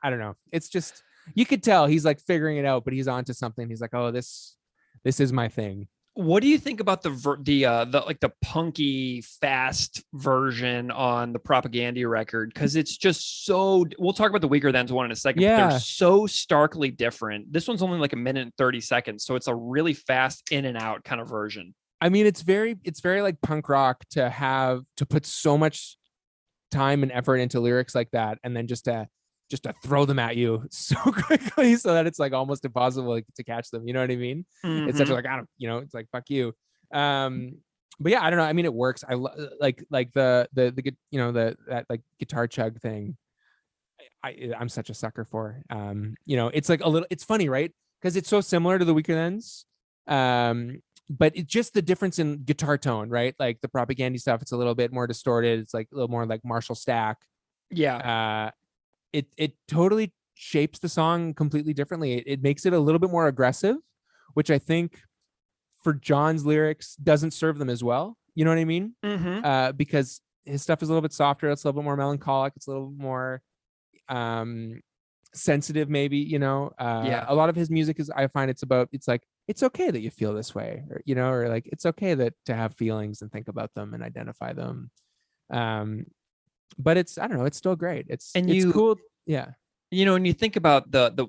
don't know. It's just, you could tell he's like figuring it out, but he's onto something. He's like, oh, this is my thing. What do you think about the punky fast version on the Propagandhi record? Because it's just so. We'll talk about the Weakerthans one in a second. Yeah, but they're so starkly different. This one's only like a minute and 30 seconds, so it's a really fast in and out kind of version. I mean, it's very like punk rock to put so much time and effort into lyrics like that, and then just to throw them at you so quickly so that it's like almost impossible to catch them. You know what I mean? Mm-hmm. It's such like, it's like, fuck you. But yeah, I don't know. I mean, it works. I like the that like guitar chug thing. I'm such a sucker for, it's like it's funny, right? Because it's so similar to the Weakerthans. But it's just the difference in guitar tone, right? Like the Propagandhi stuff, it's a little bit more distorted. It's like a little more like Marshall Stack. Yeah. It totally shapes the song completely differently. It makes it a little bit more aggressive, which I think for John's lyrics doesn't serve them as well. You know what I mean? Mm-hmm. Because his stuff is a little bit softer. It's a little bit more melancholic. It's a little more sensitive, maybe, a lot of his music is, I find it's like, it's okay that you feel this way, or like, it's okay that to have feelings and think about them and identify them. But it's, I don't know, it's still great. It's cool. Yeah. When you think about the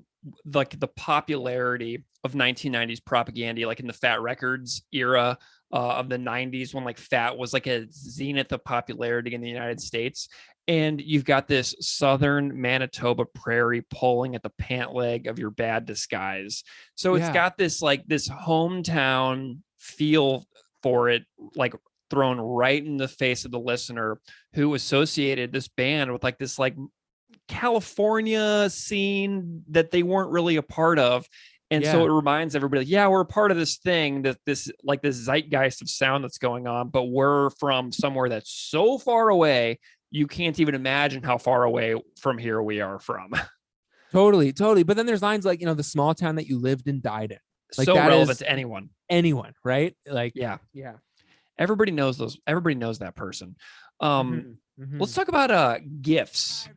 popularity of 1990s Propagandhi, like in the Fat Records era of the 90s, when like Fat was like a zenith of popularity in the United States. And you've got this Southern Manitoba prairie pulling at the pant leg of your bad disguise. So it's got this like this hometown feel for it, like thrown right in the face of the listener who associated this band with like this like California scene that they weren't really a part of. And so it reminds everybody, we're a part of this thing, that this zeitgeist of sound that's going on, but we're from somewhere that's so far away, you can't even imagine how far away from here we are from. Totally. But then there's lines like, the small town that you lived and died in. Like, so that relevant to anyone, right? Like, yeah. Everybody knows those. Everybody knows that person. Let's talk about gifts.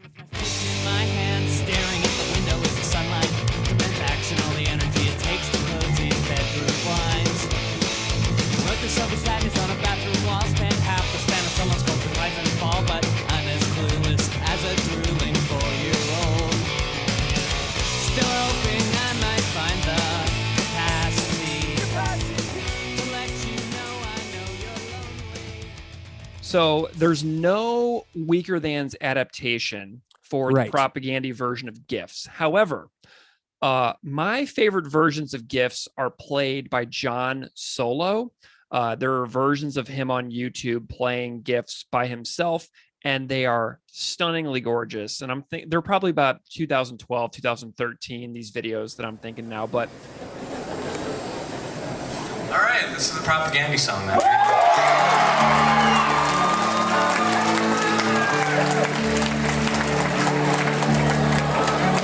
My hand staring at the window as the sunlight prevents action, all the energy it takes to close these bedroom blinds. Wrote this over sadness on a bathroom wall, spent half the span of So there's no Weakerthans adaptation for Right. the Propagandhi version of GIFs. However, my favorite versions of GIFs are played by John solo. There are versions of him on YouTube playing GIFs by himself, and they are stunningly gorgeous. And they're probably about 2012, 2013, these videos that I'm thinking now. But all right, this is the Propagandhi song now.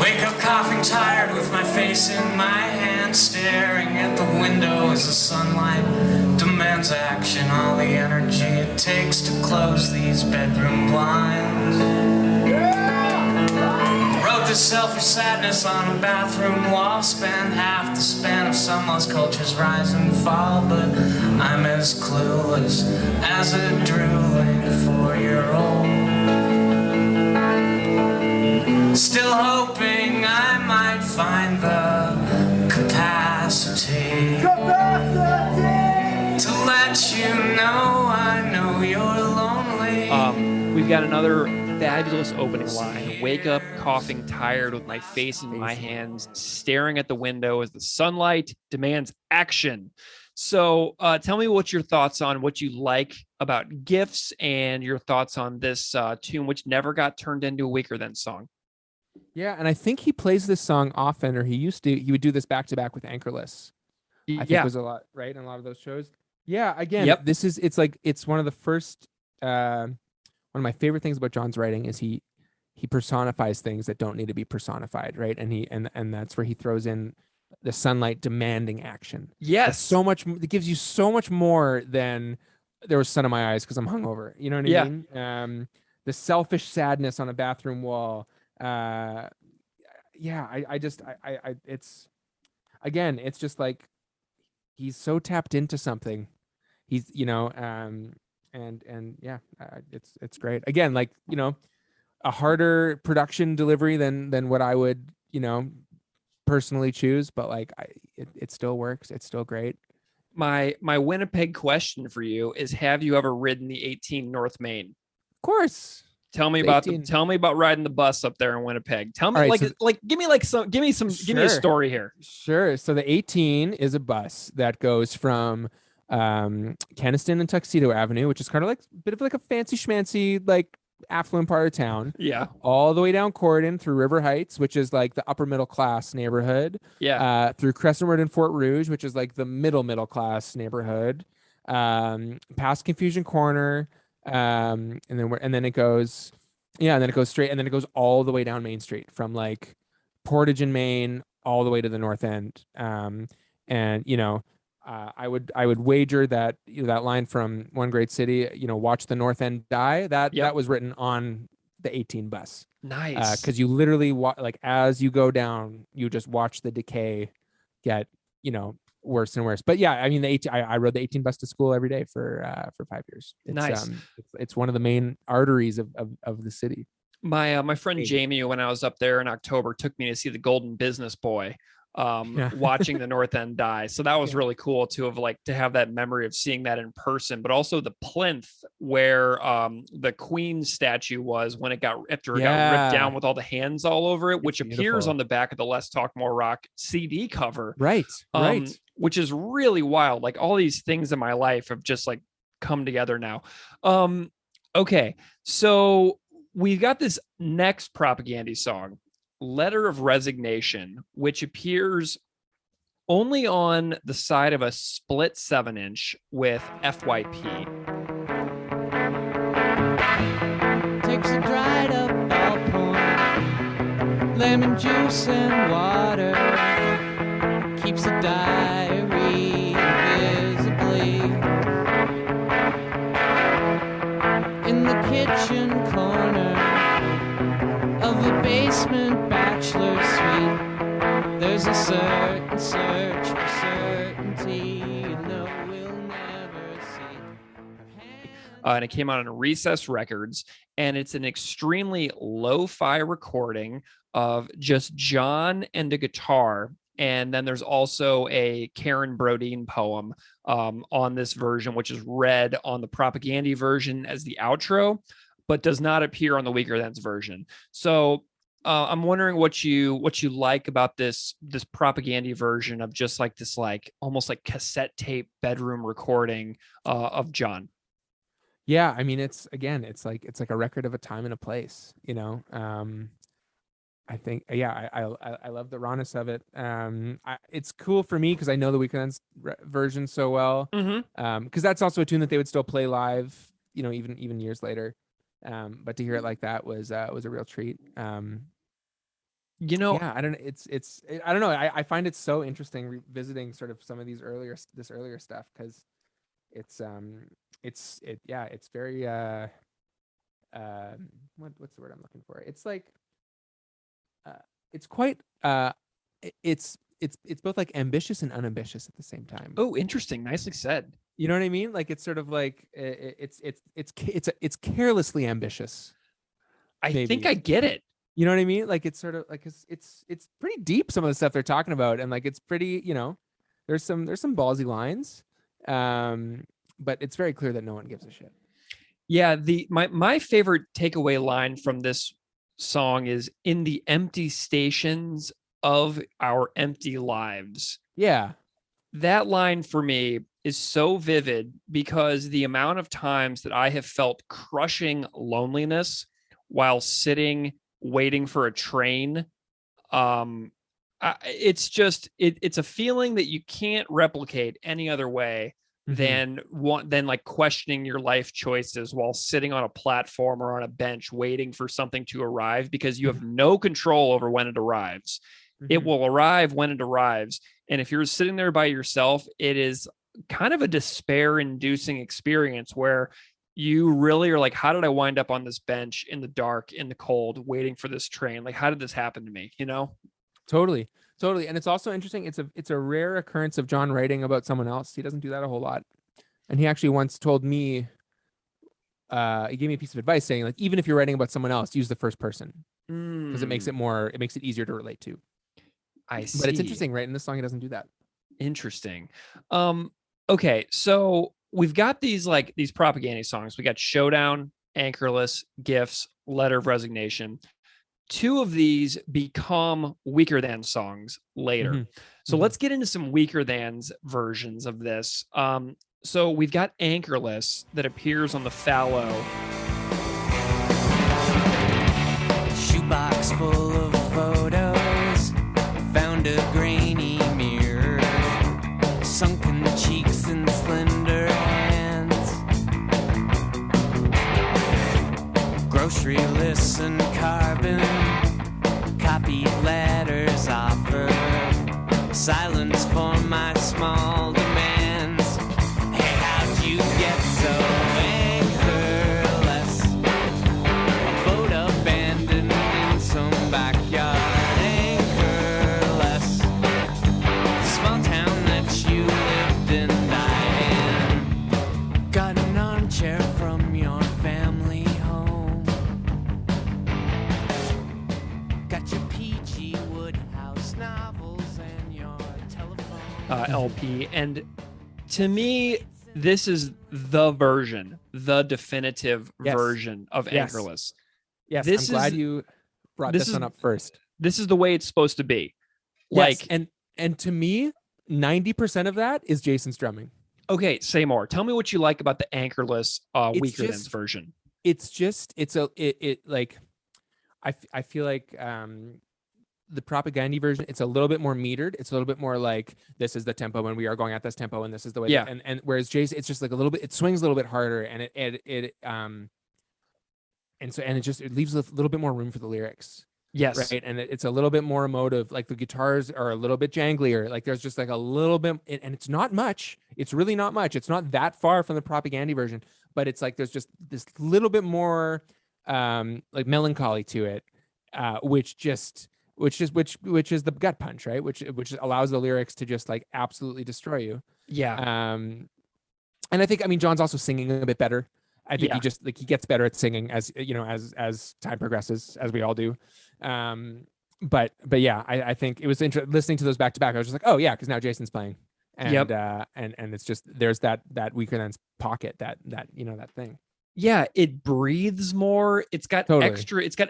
Wake up coughing, tired, with my face in my hand, staring at the window as the sunlight demands action. All the energy it takes to close these bedroom blinds. Wrote this selfish sadness on a bathroom wall. Spent half the span of some lost culture's rise and fall, but I'm as clueless as a drooling 4-year-old. Still hoping I might find the capacity to let you know I know you're lonely. We've got another fabulous opening line. Wake up coughing, tired, with my face in my hands, staring at the window as the sunlight demands action. So tell me what your thoughts on what you like about GIFs and your thoughts on this tune, which never got turned into a Weakerthans song. Yeah, and I think he plays this song often, or he would do this back to back with Anchorless. I think was a lot, right? In a lot of those shows. Yeah, again, it's one of the first, one of my favorite things about John's writing is he personifies things that don't need to be personified, right? And that's where he throws in the sunlight demanding action. Yes. That's so much, it gives you so much more than there was sun in my eyes because I'm hungover. You know what I mean? The selfish sadness on a bathroom wall. It's again, it's just like he's so tapped into something. He's, it's great. Again, like, a harder production delivery than what I would, personally choose, but like it still works. It's still great. My Winnipeg question for you is: have you ever ridden the 18 North Main? Of course. Tell me about riding the bus up there in Winnipeg. Tell me, right, give me a story here. Sure. So the 18 is a bus that goes from Keniston and Tuxedo Avenue, which is kind of like a bit of like a fancy schmancy, like affluent part of town. Yeah. All the way down Corydon through River Heights, which is like the upper middle class neighborhood. Yeah. Through Crescent Road and Fort Rouge, which is like the middle class neighborhood. Past Confusion Corner. And then it goes straight, and then it goes all the way down Main Street from like Portage in Maine all the way to the North End. I would wager that that line from One Great City, watch the North End die, that was written on the 18 bus. Nice. Because you literally like as you go down, you just watch the decay get worse and worse. But yeah, I mean I rode the 18 bus to school every day for 5 years. It's, nice. It's one of the main arteries of the city. My friend Jamie, when I was up there in October, took me to see the Golden Business Boy, watching the North End die. So that was really cool to have that memory of seeing that in person, but also the plinth where the Queen statue was when it got ripped down with all the hands all over it, which appears on the back of the Let's Talk More Rock CD cover. Right. Which is really wild. Like all these things in my life have just like come together now. Okay. So we've got this next Propagandhi song, Letter of Resignation, which appears only on the side of a split 7-inch with FYP. Takes a dried up ballpoint, lemon juice and water, keeps a diary invisibly in the kitchen corner of a basement bachelor suite. There's a certain search for certainty we'll never see. And it came out on Recess Records, and it's an extremely lo-fi recording of just John and a guitar And then there's also a Karen Brodine poem on this version, which is read on the Propagandhi version as the outro, but does not appear on the Weakerthans version. So I'm wondering what you like about this Propagandhi version of just like this, like almost like cassette tape bedroom recording of John. Yeah, I mean, it's like a record of a time and a place, you know. I think, yeah, I love the rawness of it. It's cool for me because I know the Weakerthans version so well. Because that's also a tune that they would still play live, you know, even years later. But to hear it like that was a real treat. You know, Yeah, I don't know. I don't know. I find it so interesting revisiting sort of some of this earlier stuff because it's very what's the word I'm looking for? It's like it's quite it's both like ambitious and unambitious at the same time. oh, interesting. Nicely said. You know what I mean? Like it's sort of like it's carelessly ambitious. I maybe. think I get it. You know what I mean? Like it's sort of like it's pretty deep, some of the stuff they're talking about, and like it's pretty, you know, there's some ballsy lines, but it's very clear that no one gives a shit. Yeah, my favorite takeaway line from this song is "in the empty stations of our empty lives." Yeah. That line for me is so vivid because the amount of times that I have felt crushing loneliness while sitting waiting for a train, it's just it's a feeling that you can't replicate any other way than like questioning your life choices while sitting on a platform or on a bench waiting for something to arrive, because you have no control over when it arrives. It will arrive when it arrives. And if you're sitting there by yourself, it is kind of a despair-inducing experience where you really are like, how did I wind up on this bench in the dark, in the cold, waiting for this train? Like, how did this happen to me? You know? Totally. And it's also interesting. It's a rare occurrence of John writing about someone else. He doesn't do that a whole lot. And he actually once told me, he gave me a piece of advice saying, like, even if you're writing about someone else, use the first person because it makes it easier to relate to. I see. But it's interesting, right? In this song, he doesn't do that. Interesting. Okay, so we've got these Propagandhi songs. We got Showdown, Anchorless, Gifts, Letter of Resignation. Two of these become Weakerthans songs later. So let's get into some Weakerthans versions of this. So we've got Anchorless that appears on the Fallow. Shoebox full of photos, found a grainy mirror, sunken cheeks and slender hands, grocery lists and carbon, copied letters offer, silence for my small demands. Hey, how'd you get so anchorless? A boat abandoned in some backyard. Anchorless, the small town that you lived and died in. Got an armchair from your family home. Got your peachy Woodhouse novels and your telephone. LP. And to me, this is the definitive version of Anchorless. Yes, This I'm glad is- you brought this one up first. This is the way it's supposed to be. Like, and to me, 90% of that is Jason's drumming. Okay, say more. Tell me what you like about the Anchorless Weakerthans just- version. It's just I feel like the Propagandhi version, it's a little bit more metered. It's a little bit more like, this is the tempo and we are going at this tempo and this is the way. Yeah. And whereas Jason, it's just like a little bit, it swings a little bit harder and it leaves a little bit more room for the lyrics. Yes. Right. And it's a little bit more emotive. Like the guitars are a little bit janglier. Like there's just like a little bit, and it's not much. It's really not much. It's not that far from the Propagandhi version, but it's like, there's just this little bit more like melancholy to it, which is the gut punch, right? Which allows the lyrics to just like absolutely destroy you. Yeah. And I think, I mean, John's also singing a bit better. I think he gets better at singing as, you know, as time progresses, as we all do. but yeah, I think it was interesting listening to those back to back. I was just like, oh yeah, because now Jason's playing, and Yep. And it's just there's that Weakerthans pocket that that thing. Yeah, it breathes more. It's got Totally.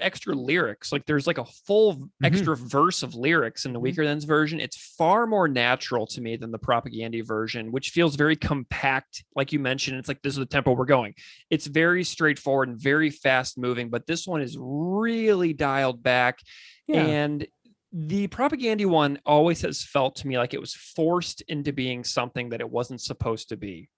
extra lyrics. Like there's like a full extra verse of lyrics in the Weakerthans version. It's far more natural to me than the Propagandhi version, which feels very compact. Like you mentioned, it's like, this is the tempo we're going. It's very straightforward and very fast moving, but this one is really dialed back. Yeah. And the Propagandhi one always has felt to me like it was forced into being something that it wasn't supposed to be.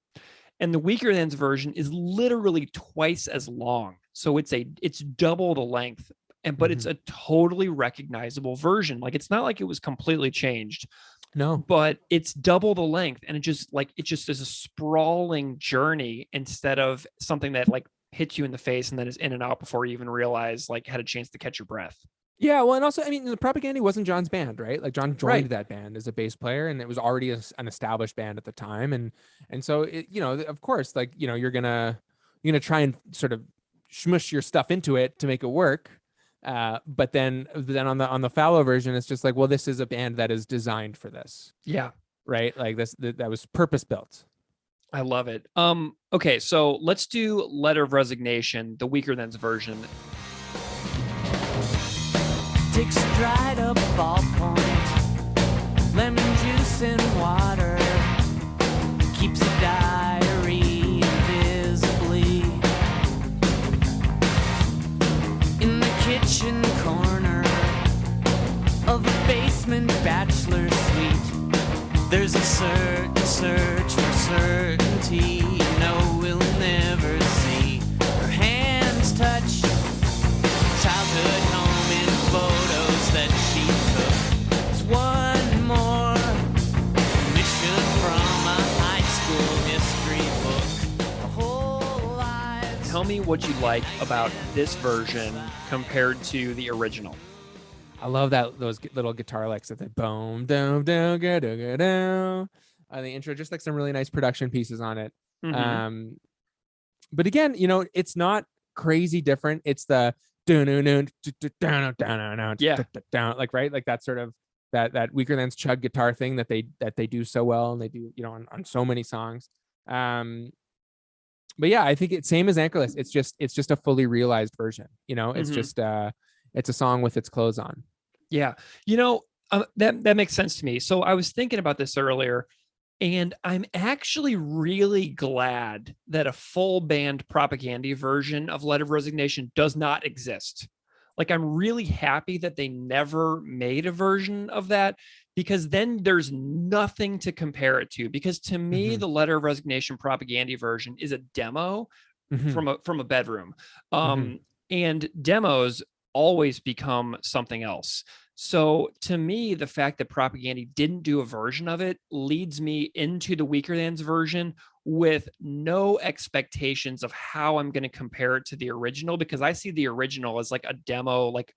And the Weakerthans version is literally twice as long. So it's double the length, but it's a totally recognizable version. Like it's not like it was completely changed. No. But it's double the length, and it just is a sprawling journey instead of something that like hits you in the face and then is in and out before you even realize like had a chance to catch your breath. Yeah, well, and also, I mean, the Propagandhi wasn't John's band, right? Like John joined Right. that band as a bass player, and it was already an established band at the time, and so it, of course, like you're gonna try and sort of smush your stuff into it to make it work, but then on the fallow version, it's just like, well, this is a band that is designed for this, Yeah, right? Like that was purpose built. I love it. Okay, so let's do Letter Resignation, the Weakerthans version. Takes a dried up ballpoint, lemon juice and water, keeps a diary invisibly in the kitchen corner of a basement bachelor suite. There's a certain search for certainty, we'll never see. Her hands touch childhood home in photos that she took. It's one more mission from a high school history book. The whole life. Tell me what you like about this version compared to the original. I love those little guitar licks at the boom, down, down, ga, da, ga, down. The intro, just like some really nice production pieces on it. Mm-hmm. But again, it's not crazy different. It's the down, like, right, like that sort of that Weakerthans chug guitar thing that they do so well, and they do on so many songs. But yeah, I think it's same as Anchorless. It's just a fully realized version. It's just it's a song with its clothes on. Yeah. That makes sense to me. So I was thinking about this earlier, and I'm actually really glad that a full band Propagandhi version of Letter of Resignation does not exist. Like, I'm really happy that they never made a version of that, because then there's nothing to compare it to. Because to me, the Letter of Resignation Propagandhi version is a demo from a bedroom. And demos always become something else. So to me, the fact that Propagandhi didn't do a version of it leads me into the Weakerthans version with no expectations of how I'm going to compare it to the original, because I see the original as like a demo, like,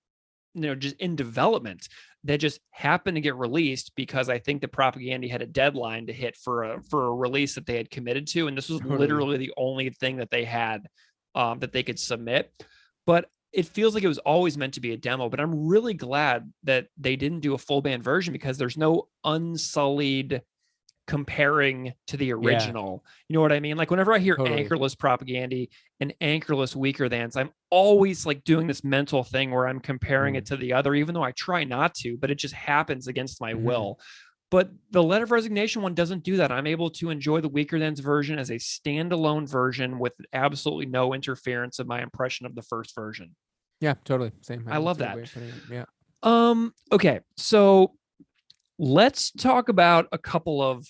just in development that just happened to get released because I think the Propagandhi had a deadline to hit for a release that they had committed to. And this was literally the only thing that they had that they could submit. But it feels like it was always meant to be a demo, but I'm really glad that they didn't do a full band version, because there's no unsullied comparing to the original. You know what I mean? Like, whenever I hear Anchorless Propagandhi and Anchorless Weakerthans, I'm always like doing this mental thing where I'm comparing it to the other, even though I try not to, but it just happens against my will. But the Letter of Resignation one doesn't do that. I'm able to enjoy the Weakerthans version as a standalone version with absolutely no interference of my impression of the first version. Yeah, totally. Same. I love that. Yeah. Okay, so let's talk about a couple of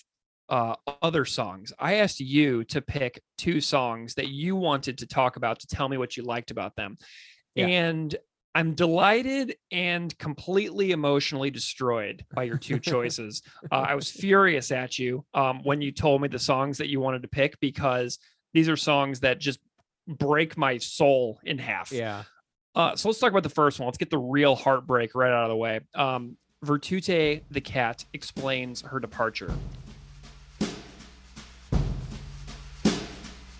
other songs. I asked you to pick 2 songs that you wanted to talk about to tell me what you liked about them. Yeah. And I'm delighted and completely emotionally destroyed by your 2 choices. I was furious at you when you told me the songs that you wanted to pick, because these are songs that just break my soul in half. Yeah. So let's talk about the first one. Let's get the real heartbreak right out of the way. Virtute the cat explains her departure.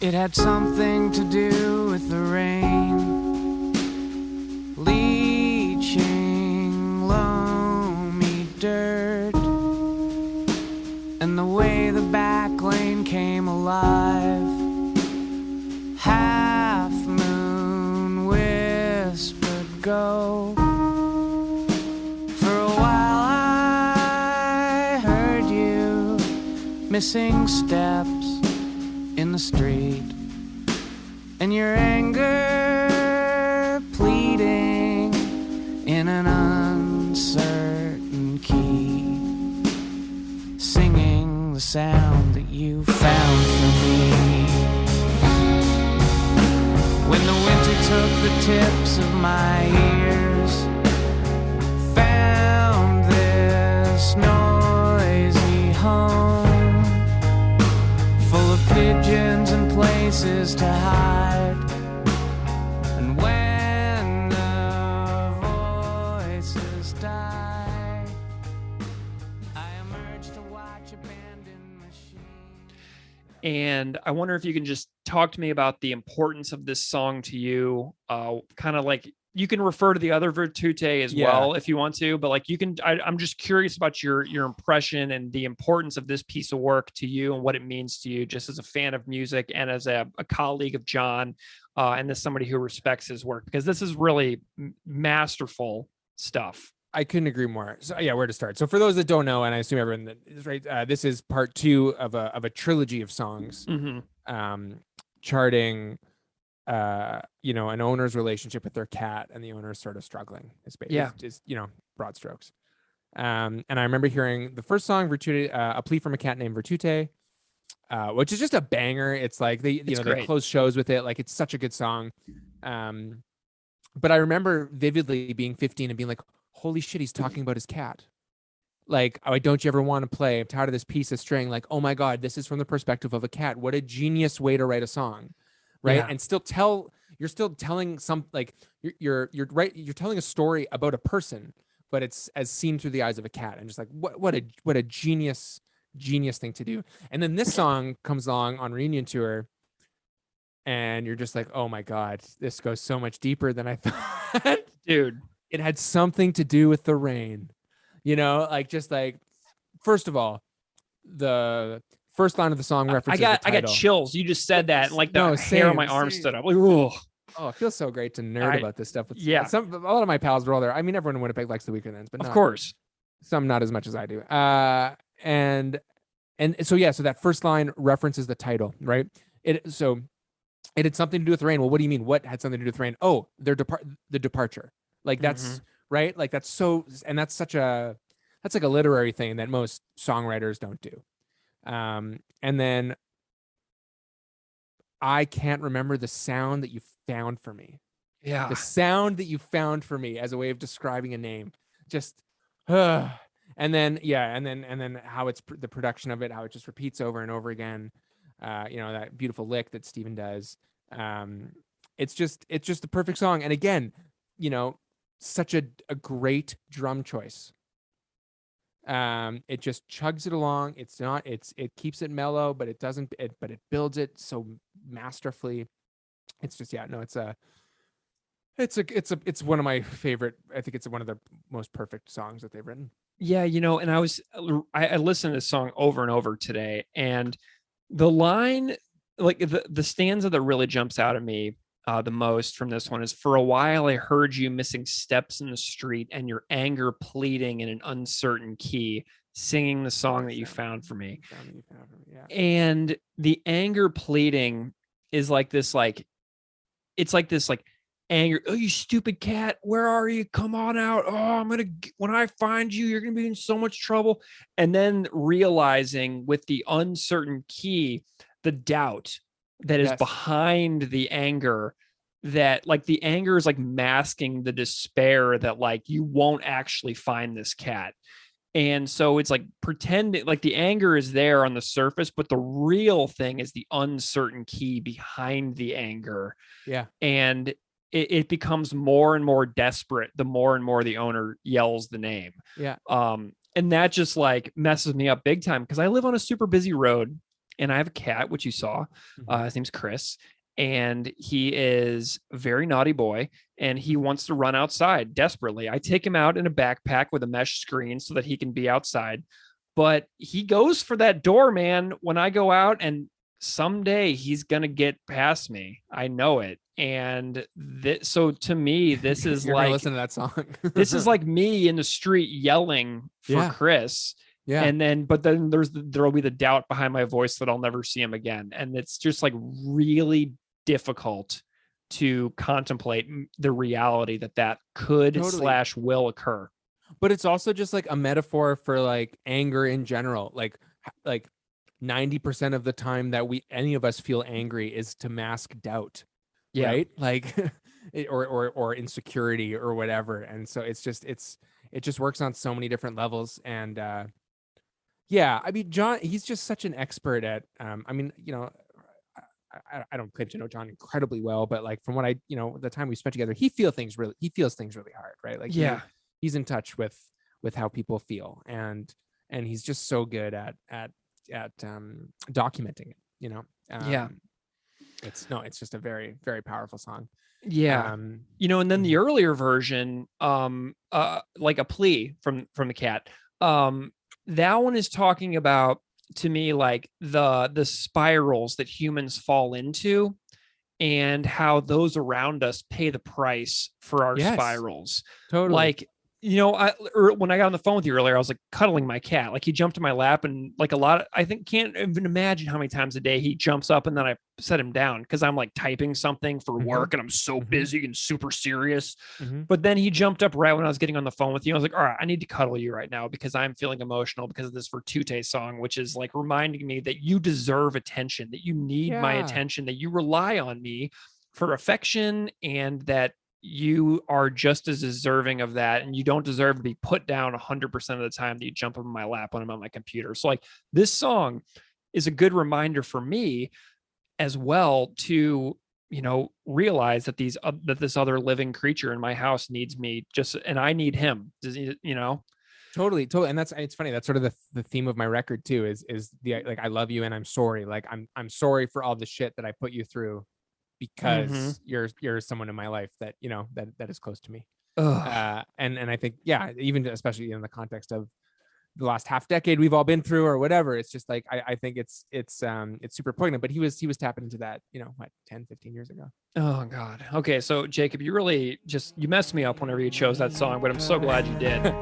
It had something to do with the rain leaching low go. For a while I heard you missing steps in the street, and your anger pleading in an uncertain key, singing the sound that you found for me. When the winter took the tips of my ears, found this noisy home full of pigeons and places to hide. And when the voices die, I emerge to watch abandoned machines. And I wonder if you can just talk to me about the importance of this song to you. Kind of like, you can refer to the other Virtute as well if you want to, but like you can, I'm just curious about your impression and the importance of this piece of work to you and what it means to you, just as a fan of music and as a colleague of John, and as somebody who respects his work, because this is really masterful stuff. I couldn't agree more. So yeah, where to start? So for those that don't know, and I assume everyone that is right, this is part 2 of a trilogy of songs, charting, an owner's relationship with their cat, and the owner's sort of struggling. Is broad strokes. And I remember hearing the first song, Virtute, A Plea from a Cat Named Virtute, which is just a banger. It's like they close shows with it. Like, it's such a good song. But I remember vividly being 15 and being like, holy shit, he's talking about his cat. Like, oh, don't you ever want to play? I'm tired of this piece of string. Like, oh my God, this is from the perspective of a cat. What a genius way to write a song, right? Yeah. And you're still telling you're telling a story about a person, but it's as seen through the eyes of a cat. And just like, what a genius thing to do. And then this song comes along on Reunion Tour, and you're just like, oh my God, this goes so much deeper than I thought. Dude, it had something to do with the rain, first of all, the first line of the song references I got chills. You just said that, and like the hair on my arm stood up. Like, oh, it feels so great to nerd about this stuff. A lot of my pals were all there. I mean, everyone in Winnipeg likes the Weakerthans, but of course, some not as much as I do. And so that first line references the title, right? It had something to do with rain. Well, what do you mean? What had something to do with rain? Oh, the departure. Like, that's right. Like, that's like a literary thing that most songwriters don't do. And then I can't remember the sound that you found for me. Yeah. The sound that you found for me as a way of describing a name. Just, and then how it's the production of it, how it just repeats over and over again. That beautiful lick that Steven does. It's just the perfect song. And again, such a great drum choice. It just chugs it along. It keeps it mellow, but it doesn't, but it builds it so masterfully. It's just, it's one of my favorite. I think it's one of the most perfect songs that they've written. Yeah. And I listened to this song over and over today, and the line, like the stanza that really jumps out at me the most from this one is, for a while I heard you missing steps in the street, and your anger pleading in an uncertain key, singing the song that you found for me. Yeah. And the anger pleading is like this, it's like this, anger. Oh, you stupid cat. Where are you? Come on out. Oh, when I find you, you're going to be in so much trouble. And then realizing with the uncertain key, the doubt that is behind the anger, that like the anger is like masking the despair that like you won't actually find this cat. And so it's like pretending like the anger is there on the surface, but the real thing is the uncertain key behind the anger. Yeah. And it becomes more and more desperate the more and more the owner yells the name. Yeah. And that just like messes me up big time, because I live on a super busy road. And I have a cat, which you saw. His name's Chris, and he is a very naughty boy, and he wants to run outside desperately. I take him out in a backpack with a mesh screen so that he can be outside, but he goes for that door, man, when I go out, and someday he's gonna get past me. I know it. And so to me, this is You're gonna like listen to that song. this is like me in the street yelling for Yeah. Chris. Yeah. And then, but then there'll be the doubt behind my voice that I'll never see him again. And it's just like really difficult to contemplate the reality that could Totally. / will occur. But it's also just like a metaphor for like anger in general. Like 90% of the time that any of us feel angry is to mask doubt. Yeah. Right. Like, or insecurity or whatever. And so it just works on so many different levels. And, yeah, I mean, John, he's just such an expert at, I mean, you know, I don't claim to know John incredibly well, but like from what the time we spent together, he feels things really hard, right? Like, Yeah. he's in touch with how people feel, and he's just so good at documenting it, you know? Yeah. It's just a very, very powerful song. Yeah. You know, and then the earlier version, like a plea from the Cat, that one is talking about, to me, like the spirals that humans fall into and how those around us pay the price for our spirals. Totally. Like, you know, when I got on the phone with you earlier, I was like cuddling my cat. Like he jumped in my lap, and like I think can't even imagine how many times a day he jumps up and then I set him down because I'm like typing something for work and I'm so busy and super serious. But then he jumped up right when I was getting on the phone with you. I was like, all right, I need to cuddle you right now because I'm feeling emotional because of this Virtute song, which is like reminding me that you deserve attention, that you need my attention, that you rely on me for affection, and that you are just as deserving of that, and you don't deserve to be put down 100% of the time that you jump up in my lap when I'm on my computer. So like this song is a good reminder for me as well to, you know, realize that that this other living creature in my house needs me and I need him, you know? Totally. And it's funny. That's sort of the theme of my record too, is the, like, I love you and I'm sorry. Like I'm sorry for all the shit that I put you through, because you're someone in my life that, you know, that is close to me. And I think, yeah, even especially in the context of the last half decade we've all been through or whatever, it's just like, I think it's super poignant. But he was tapping into that, you know, what, 10, 15 years ago. Oh God. Okay. So Jacob, you really you messed me up whenever you chose that song, but I'm so glad you did.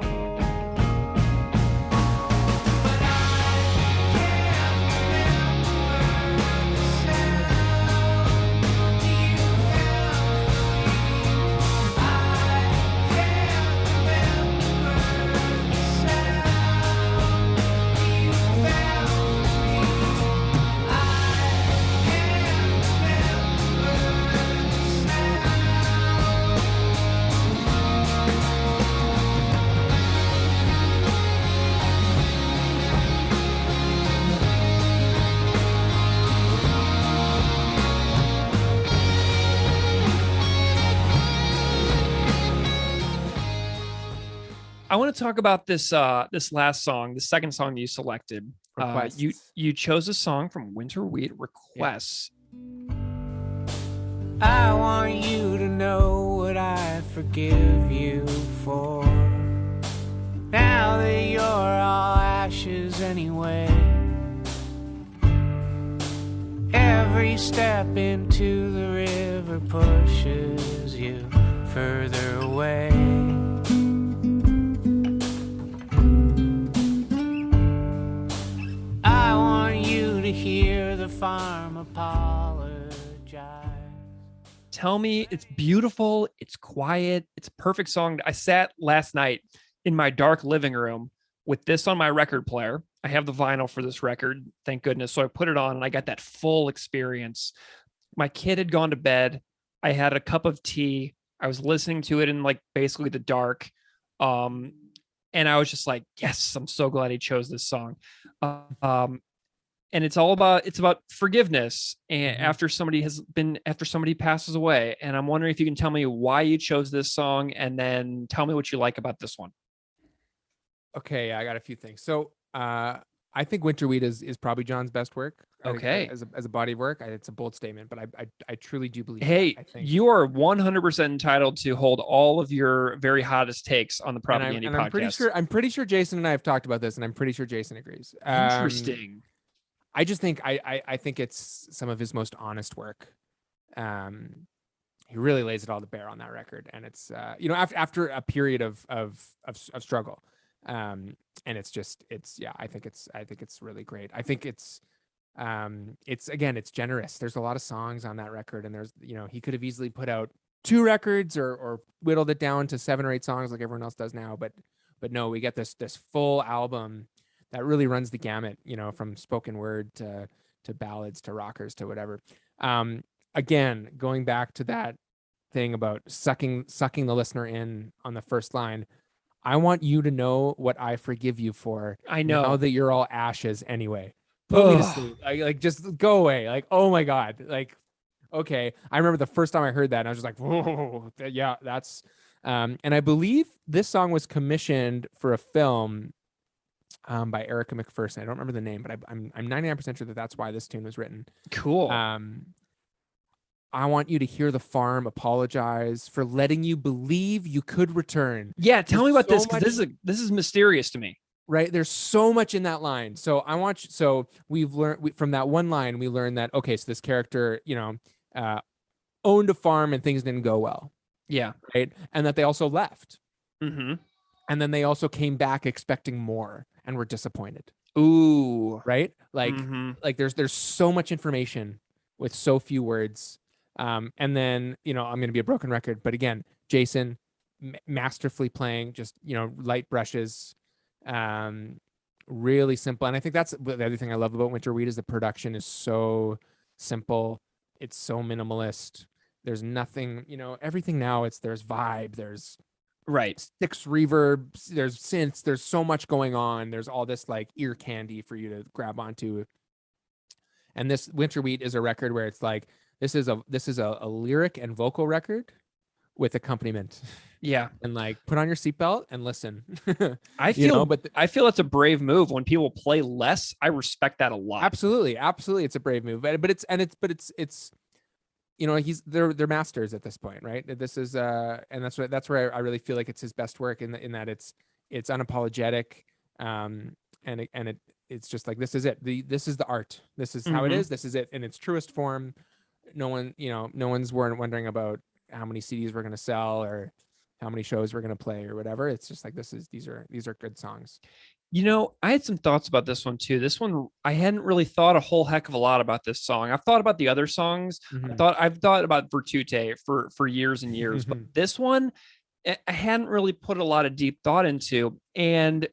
I want to talk about this last song, the second song you selected. You chose a song from Winter Wheat Requests. Yeah. I want you to know what I forgive you for. Now that you're all ashes anyway. Every step into the river pushes you further away. I want you to hear the farm apologize. Tell me, it's beautiful, it's quiet, it's a perfect song. I sat last night in my dark living room with this on my record player. I have the vinyl for this record, thank goodness. So I put it on and I got that full experience. My kid had gone to bed. I had a cup of tea. I was listening to it in like basically the dark. And I was just like, yes, I'm so glad he chose this song. And it's about forgiveness and after somebody passes away. And I'm wondering if you can tell me why you chose this song and then tell me what you like about this one. Okay. I got a few things. So, I think Winter Wheat is probably John's best work. Okay. As a body of work. It's a bold statement, but I truly do believe. Hey, I think you are 100% entitled to hold all of your very hottest takes on the Propagandhi podcast. I'm pretty sure Jason and I have talked about this, and I'm pretty sure Jason agrees. Interesting. I just think I think it's some of his most honest work. He really lays it all to bear on that record, and it's after a period of struggle, and it's I think it's really great. I think it's generous. There's a lot of songs on that record, and there's he could have easily put out 2 records or whittled it down to 7 or 8 songs like everyone else does now, but no, we get this full album that really runs the gamut, from spoken word to ballads to rockers to whatever. Again, going back to that thing about sucking the listener in on the first line, I want you to know what I forgive you for. I know. Now that you're all ashes anyway. Put me to sleep. Like just go away. Like, oh my God. Like, okay. I remember the first time I heard that and I was just like, whoa, yeah, that's and I believe this song was commissioned for a film by Erica McPherson. I don't remember the name, but I'm 99% sure that that's why this tune was written. Cool. I want you to hear the farm apologize for letting you believe you could return. Yeah, tell me about so this, because this is mysterious to me. Right, there's so much in that line. So we've learned from that one line. We learned that so this character, owned a farm and things didn't go well. Yeah, right, and that they also left. Mm-hmm. And then they also came back expecting more and were disappointed. Ooh, right, like there's so much information with so few words. And then, I'm going to be a broken record, but again, Jason masterfully playing, just, light brushes, really simple. And I think that's the other thing I love about Winter Wheat is the production is so simple. It's so minimalist. There's nothing, everything now there's vibe, there's right 6 reverbs, there's synths, there's so much going on. There's all this like ear candy for you to grab onto. And this Winter Wheat is a record where it's like, this is a lyric and vocal record with accompaniment. Yeah. And like, put on your seatbelt and listen. I feel it's a brave move when people play less. I respect that a lot. Absolutely. It's a brave move, but it's they're masters at this point, right? This is and that's where I really feel like it's his best work in that it's unapologetic, and it's just like, this is it. This is the art. This is how it is. This is it in its truest form. No one's wondering about how many CDs we're going to sell or how many shows we're going to play or whatever. It's just like, these are good songs. I had some thoughts about this one too. This one, I hadn't really thought a whole heck of a lot about this song. I've thought about the other songs. I've thought about Virtute for years and years, but this one, I hadn't really put a lot of deep thought into. And,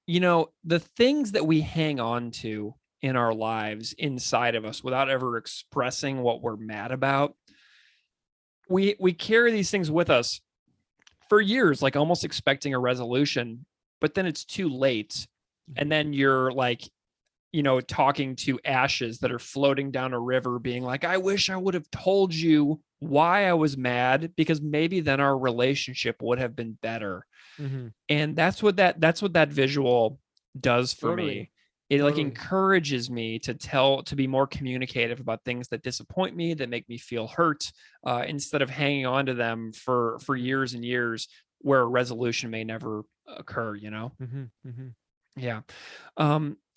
the things that we hang on to in our lives inside of us without ever expressing what we're mad about, we carry these things with us for years, like almost expecting a resolution, but then it's too late. And then you're like, talking to ashes that are floating down a river being like, I wish I would have told you why I was mad, because maybe then our relationship would have been better. And that's what that visual does for me. It like encourages me to be more communicative about things that disappoint me, that make me feel hurt, instead of hanging on to them for years and years where a resolution may never occur, Yeah.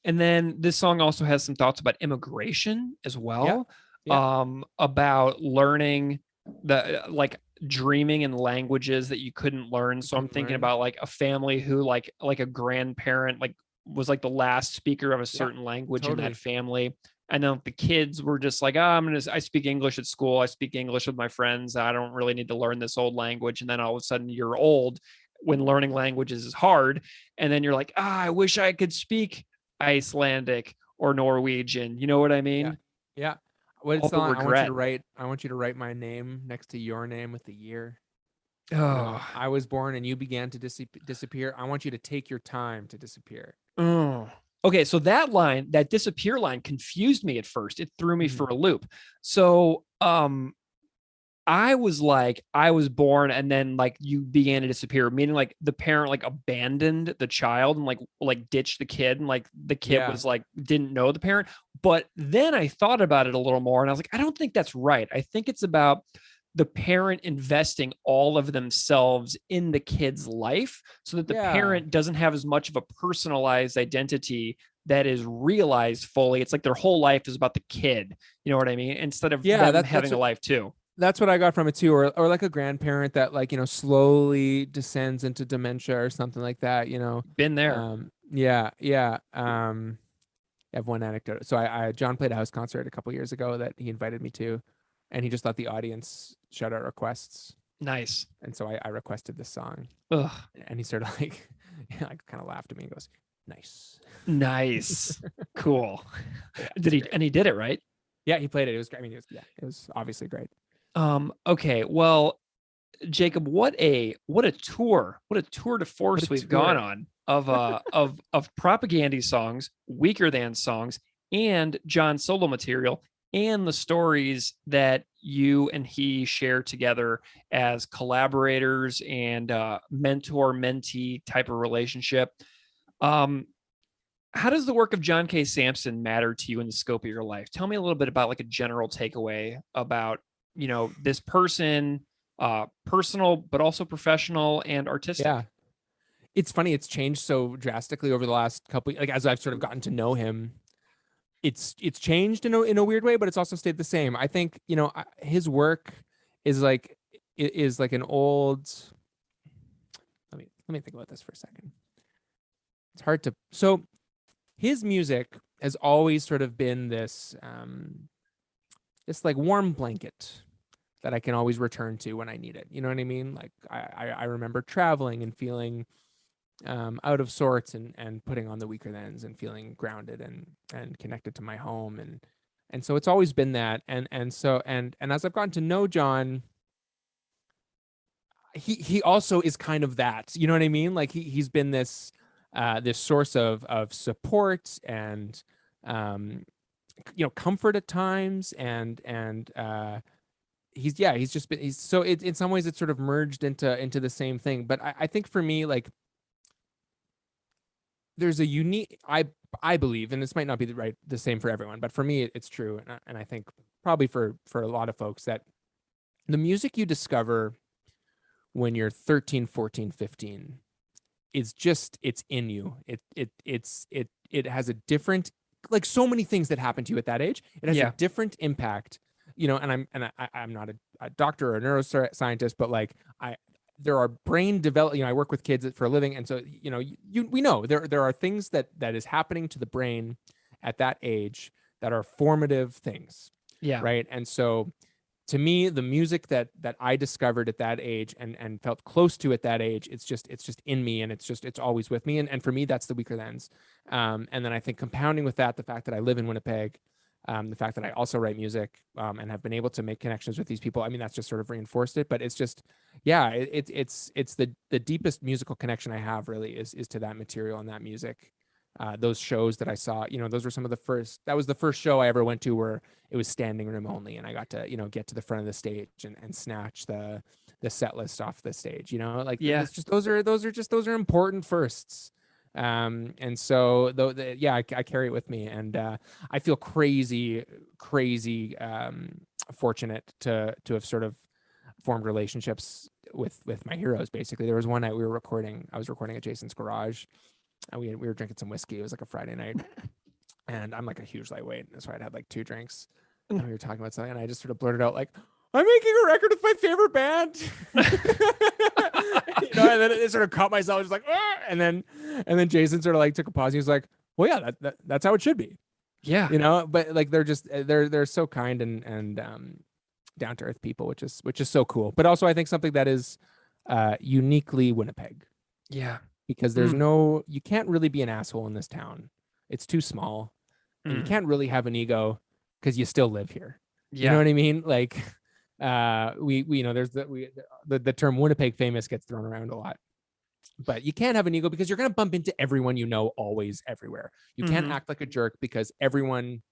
And then this song also has some thoughts about immigration as well. Yeah. About learning dreaming in languages that you couldn't learn. So I'm thinking about like a family who like a grandparent was like the last speaker of a certain language in that family. And then the kids were just like, I speak English at school. I speak English with my friends. I don't really need to learn this old language. And then all of a sudden you're old when learning languages is hard. And then you're like, I wish I could speak Icelandic or Norwegian. You know what I mean? Yeah. What it's on, I want you to write my name next to your name with the year. Oh, I was born and you began to disappear. I want you to take your time to disappear. Oh. Okay, so that disappear line confused me at first. It threw me for a loop. So I was like, I was born and then like you began to disappear, meaning like the parent like abandoned the child and like ditched the kid, and like the kid was like didn't know the parent. But then I thought about it a little more and I was like, I don't think that's right. I think it's about the parent investing all of themselves in the kid's life so that the parent doesn't have as much of a personalized identity that is realized fully. It's like their whole life is about the kid. You know what I mean? Instead of them having a life too. That's what I got from it too. Or like a grandparent that like, slowly descends into dementia or something like that, Been there. I have one anecdote. So John played a house concert a couple years ago that he invited me to, and he just let the audience shout out requests. Nice. And so I requested this song. Ugh. And he sort of like kind of laughed at me and goes, Nice. Cool. Yeah, He did it, right? Yeah, he played it. It was great. I mean, it was obviously great. Okay. Well, Jacob, what a tour de force we've gone on of Propagandhi songs, Weakerthans songs, and John's solo material, and the stories that you and he share together as collaborators and mentor-mentee type of relationship. How does the work of John K. Samson matter to you in the scope of your life? Tell me a little bit about like a general takeaway about, this person, personal, but also professional and artistic. Yeah. It's funny. It's changed so drastically over the last couple, like as I've sort of gotten to know him, it's changed in a weird way, but it's also stayed the same. I think, his work is like an old, let me think about this for a second. It's hard to, so his music has always sort of been this like warm blanket that I can always return to when I need it. You know what I mean? Like I remember traveling and feeling out of sorts and putting on the Weakerthans and feeling grounded and connected to my home. And so it's always been that. And as I've gotten to know John, he also is kind of that, you know what I mean? Like he's been this source of support and, comfort at times. And he's just been, so in some ways it's sort of merged into the same thing. But I think for me, like, there's a unique, I believe, and this might not be the same for everyone, but for me, it's true. And I think probably for a lot of folks, that the music you discover when you're 13, 14, 15 is just, it's in you. It has a different, like so many things that happen to you at that age. It has a different impact, and I'm not a doctor or a neuroscientist, but like there are brain develop, I work with kids for a living. And so, we know there are things that is happening to the brain at that age that are formative things. Yeah. Right. And so to me, the music that I discovered at that age and felt close to at that age, it's just in me, and it's always with me. And for me, that's the Weakerthans. And then I think compounding with that, the fact that I live in Winnipeg, the fact that I also write music and have been able to make connections with these people, I mean, that's just sort of reinforced it. But it's just, it's the deepest musical connection I have really is to that material and that music. Those shows that I saw, those were some of the first, that was the first show I ever went to where it was standing room only. And I got to, get to the front of the stage and snatch the set list off the stage, it's just, those are important firsts. And so I carry it with me, and I feel crazy fortunate to have sort of formed relationships with my heroes. Basically, there was one night I was recording at Jason's garage, and we were drinking some whiskey. It was like a Friday night, and I'm like a huge lightweight, so I'd had like 2 drinks, and we were talking about something, and I just sort of blurted out like, I'm making a record with my favorite band. And then it sort of caught myself, just like, ah! and then Jason sort of like took a pause. He was like, well, yeah, that's how it should be. Yeah. But like, they're so kind and down to earth people, which is so cool. But also I think something that is uniquely Winnipeg. Yeah. Because there's you can't really be an asshole in this town. It's too small. And you can't really have an ego because you still live here. Yeah. You know what I mean? Like, there's the term Winnipeg famous gets thrown around a lot, but you can't have an ego because you're going to bump into everyone, always, everywhere. You can't act like a jerk because everyone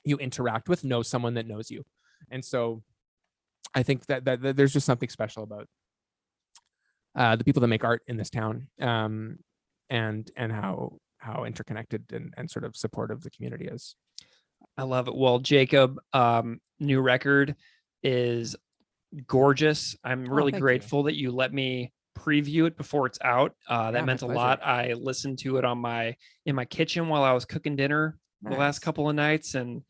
you interact with knows someone that knows you. And so I think that there's just something special about the people that make art in this town, and how interconnected and sort of supportive the community is. I love it. Well, Jacob, new record is gorgeous. I'm really thank you. grateful that you let me preview it before it's out. That Yeah, meant my a pleasure. lot. I listened to it in my kitchen while I was cooking dinner the last Nice. couple of nights, and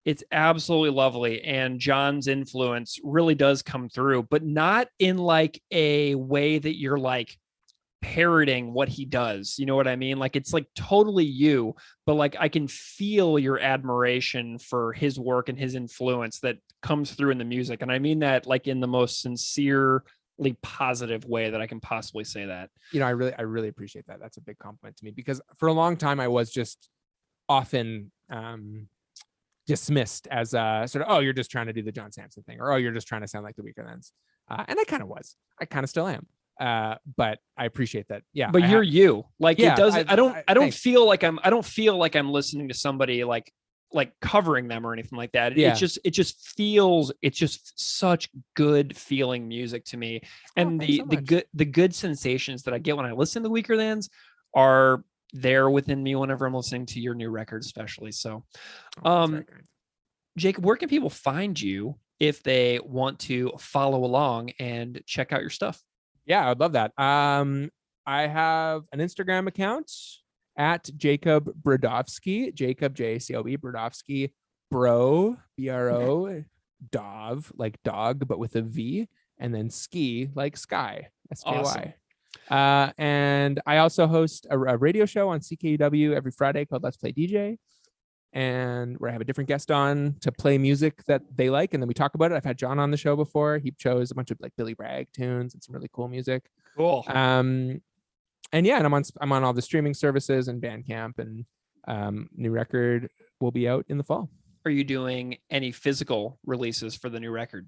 it's absolutely lovely. And John's influence really does come through, but not in like a way that you're like parroting what he does. You know what I mean? Like it's like totally you, but like I can feel your admiration for his work and his influence that comes through in the music. And I mean that like in the most sincerely positive way that I can possibly say that. You know, I really appreciate that. That's a big compliment to me, because for a long time I was just often dismissed as sort of, oh, you're just trying to do the John Samson thing, or oh, you're just trying to sound like the Weakerthans. And I kind of was. I kind of still am. But I appreciate that. Yeah. But you're you. Like Yeah, it doesn't. I don't thanks. feel like I'm listening to somebody like covering them or anything like that. Yeah. It just feels. It's just such good feeling music to me. And thanks so much. the good sensations that I get when I listen to the Weakerthans are there within me whenever I'm listening to your new record, especially. So, That's very kind. Jacob, where can people find you if they want to follow along and check out your stuff? Yeah, I'd love that. I have an Instagram account at Jacob Brodovsky, Jacob Jacob Brodovsky, Bro BRO, Dov like dog but with a V, and then ski like sky SKY. Awesome. And I also host a radio show on CKUW every Friday called Let's Play DJ, and where I have a different guest on to play music that they like, and then we talk about it. I've had John on the show before. He chose a bunch of like Billy Bragg tunes and some really cool music. Cool. And yeah, and I'm on all the streaming services and Bandcamp, and new record will be out in the fall. Are you doing any physical releases for the new record?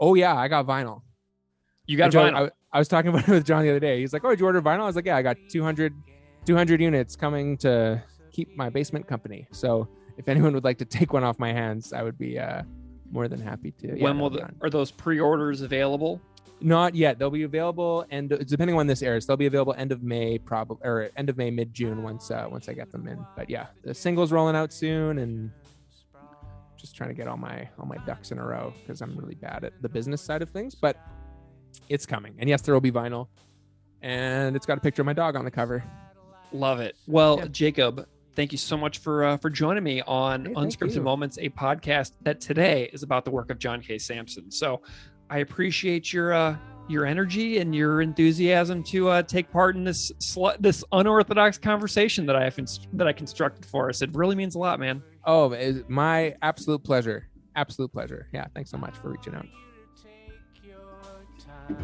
Oh yeah, I got vinyl. You got vinyl. I was talking about it with John the other day. He's like, "Oh, did you order vinyl?" I was like, "Yeah, I got 200 units coming to keep my basement company. So if anyone would like to take one off my hands, I would be more than happy to." When are those pre-orders available? Not yet. They'll be available, and depending on when this airs, they'll be available end of May, probably, or end of May, mid-June once I get them in. But yeah, the single's rolling out soon, and just trying to get all my ducks in a row because I'm really bad at the business side of things. But it's coming, and yes, there will be vinyl, and it's got a picture of my dog on the cover. Love it. Well, Yeah. Jacob, thank you so much for joining me on Hey, thank Unscripted you. Moments, a podcast that today is about the work of John K. Samson. So I appreciate your energy and your enthusiasm to take part in this unorthodox conversation that I constructed for us. It really means a lot, man. Oh, it's my absolute pleasure. Absolute pleasure. Yeah, thanks so much for reaching out. Take your time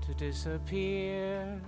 to disappear.